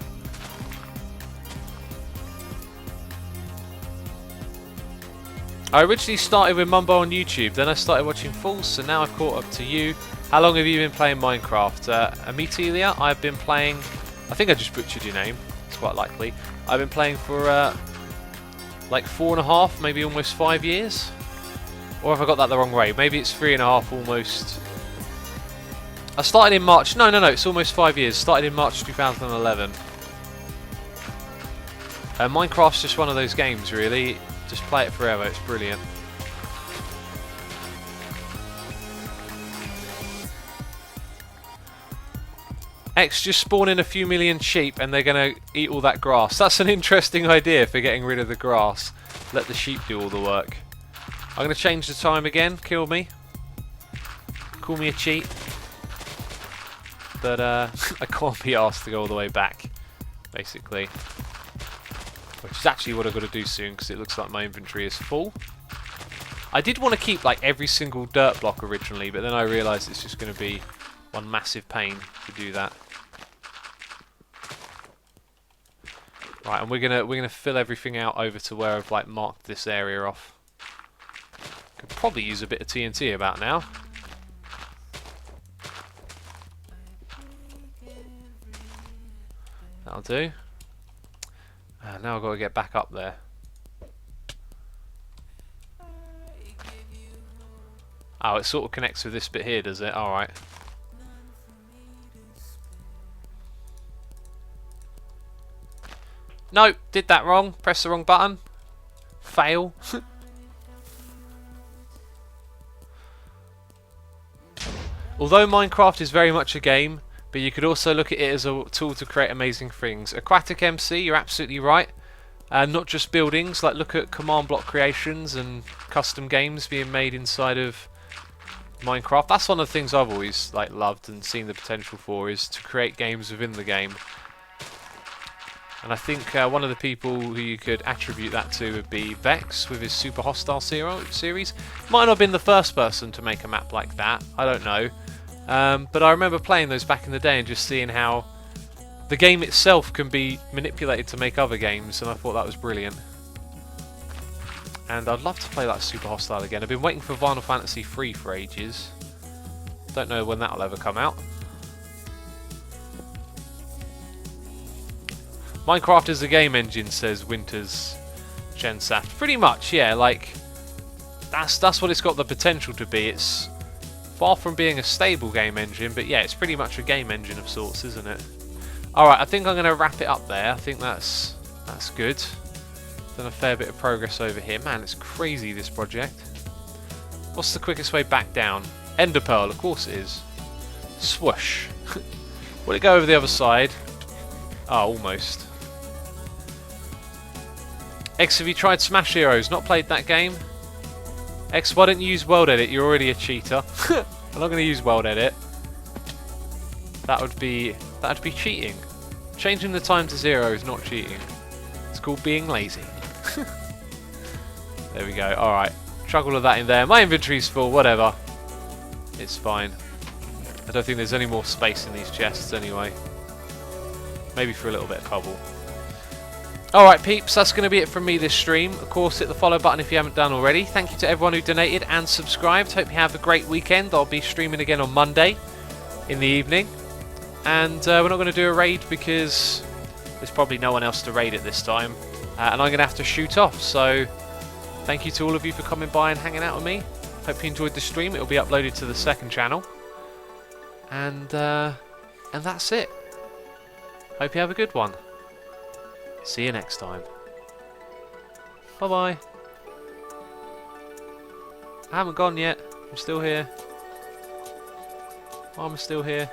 I originally started with Mumbo on YouTube, then I started watching Fools, so now I've caught up to you. How long have you been playing Minecraft? Amitelia, I've been playing... I think I just butchered your name, it's quite likely. I've been playing for like 4.5, maybe almost 5 years? Or have I got that the wrong way? Maybe it's 3.5 almost... I started in March... No, it's almost 5 years. Started in March 2011. Minecraft's just one of those games, really. Just play it forever, it's brilliant. X, just spawn in a few million sheep and they're going to eat all that grass. That's an interesting idea for getting rid of the grass. Let the sheep do all the work. I'm going to change the time again. Kill me. Call me a cheat. But I can't be asked to go all the way back, basically. Which is actually what I've got to do soon, because it looks like my inventory is full. I did want to keep like every single dirt block originally, but then I realised it's just going to be one massive pain to do that. Right, and we're gonna fill everything out over to where I've like marked this area off. Could probably use a bit of TNT about now. That'll do. Now I've got to get back up there. Oh, it sort of connects with this bit here, does it? Alright. No, did that wrong. Press the wrong button. Fail. Although Minecraft is very much a game, but you could also look at it as a tool to create amazing things. Aquatic MC, you're absolutely right. Not just buildings, like look at command block creations and custom games being made inside of Minecraft. That's one of the things I've always like loved and seen the potential for, is to create games within the game. And I think one of the people who you could attribute that to would be Vex with his Super Hostile series. Might not have been the first person to make a map like that, I don't know. But I remember playing those back in the day and just seeing how the game itself can be manipulated to make other games, and I thought that was brilliant. And I'd love to play that Super Hostile again. I've been waiting for Final Fantasy III for ages. Don't know when that'll ever come out. Minecraft is a game engine, says Winters Gensaft. Pretty much, yeah. Like that's what it's got the potential to be. It's far from being a stable game engine, but yeah, it's pretty much a game engine of sorts, isn't it? All right, I think I'm going to wrap it up there. I think that's good. Done a fair bit of progress over here. Man, it's crazy, this project. What's the quickest way back down? Ender Pearl, of course it is. Swoosh. Will it go over the other side? Oh, almost. X, have you tried Smash Heroes? Not played that game? X, why don't you use World Edit? You're already a cheater. I'm not going to use World Edit. That'd be cheating. Changing the time to 0 is not cheating. It's called being lazy. There we go. Alright. Chuck all of that in there. My inventory's full. Whatever. It's fine. I don't think there's any more space in these chests anyway. Maybe for a little bit of cobble. Alright peeps, that's going to be it from me this stream. Of course, hit the follow button if you haven't done already. Thank you to everyone who donated and subscribed. Hope you have a great weekend. I'll be streaming again on Monday in the evening. And we're not going to do a raid because there's probably no one else to raid at this time. And I'm going to have to shoot off. So thank you to all of you for coming by and hanging out with me. Hope you enjoyed the stream. It will be uploaded to the second channel. And that's it. Hope you have a good one. See you next time. Bye bye. I haven't gone yet. I'm still here. I'm still here.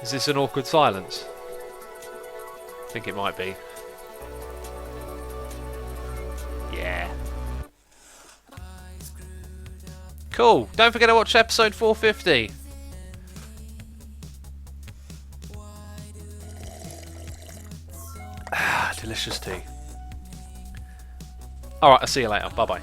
Is this an awkward silence? I think it might be. Yeah. Cool. Don't forget to watch episode 450. Delicious tea. Alright, I'll see you later. Bye bye.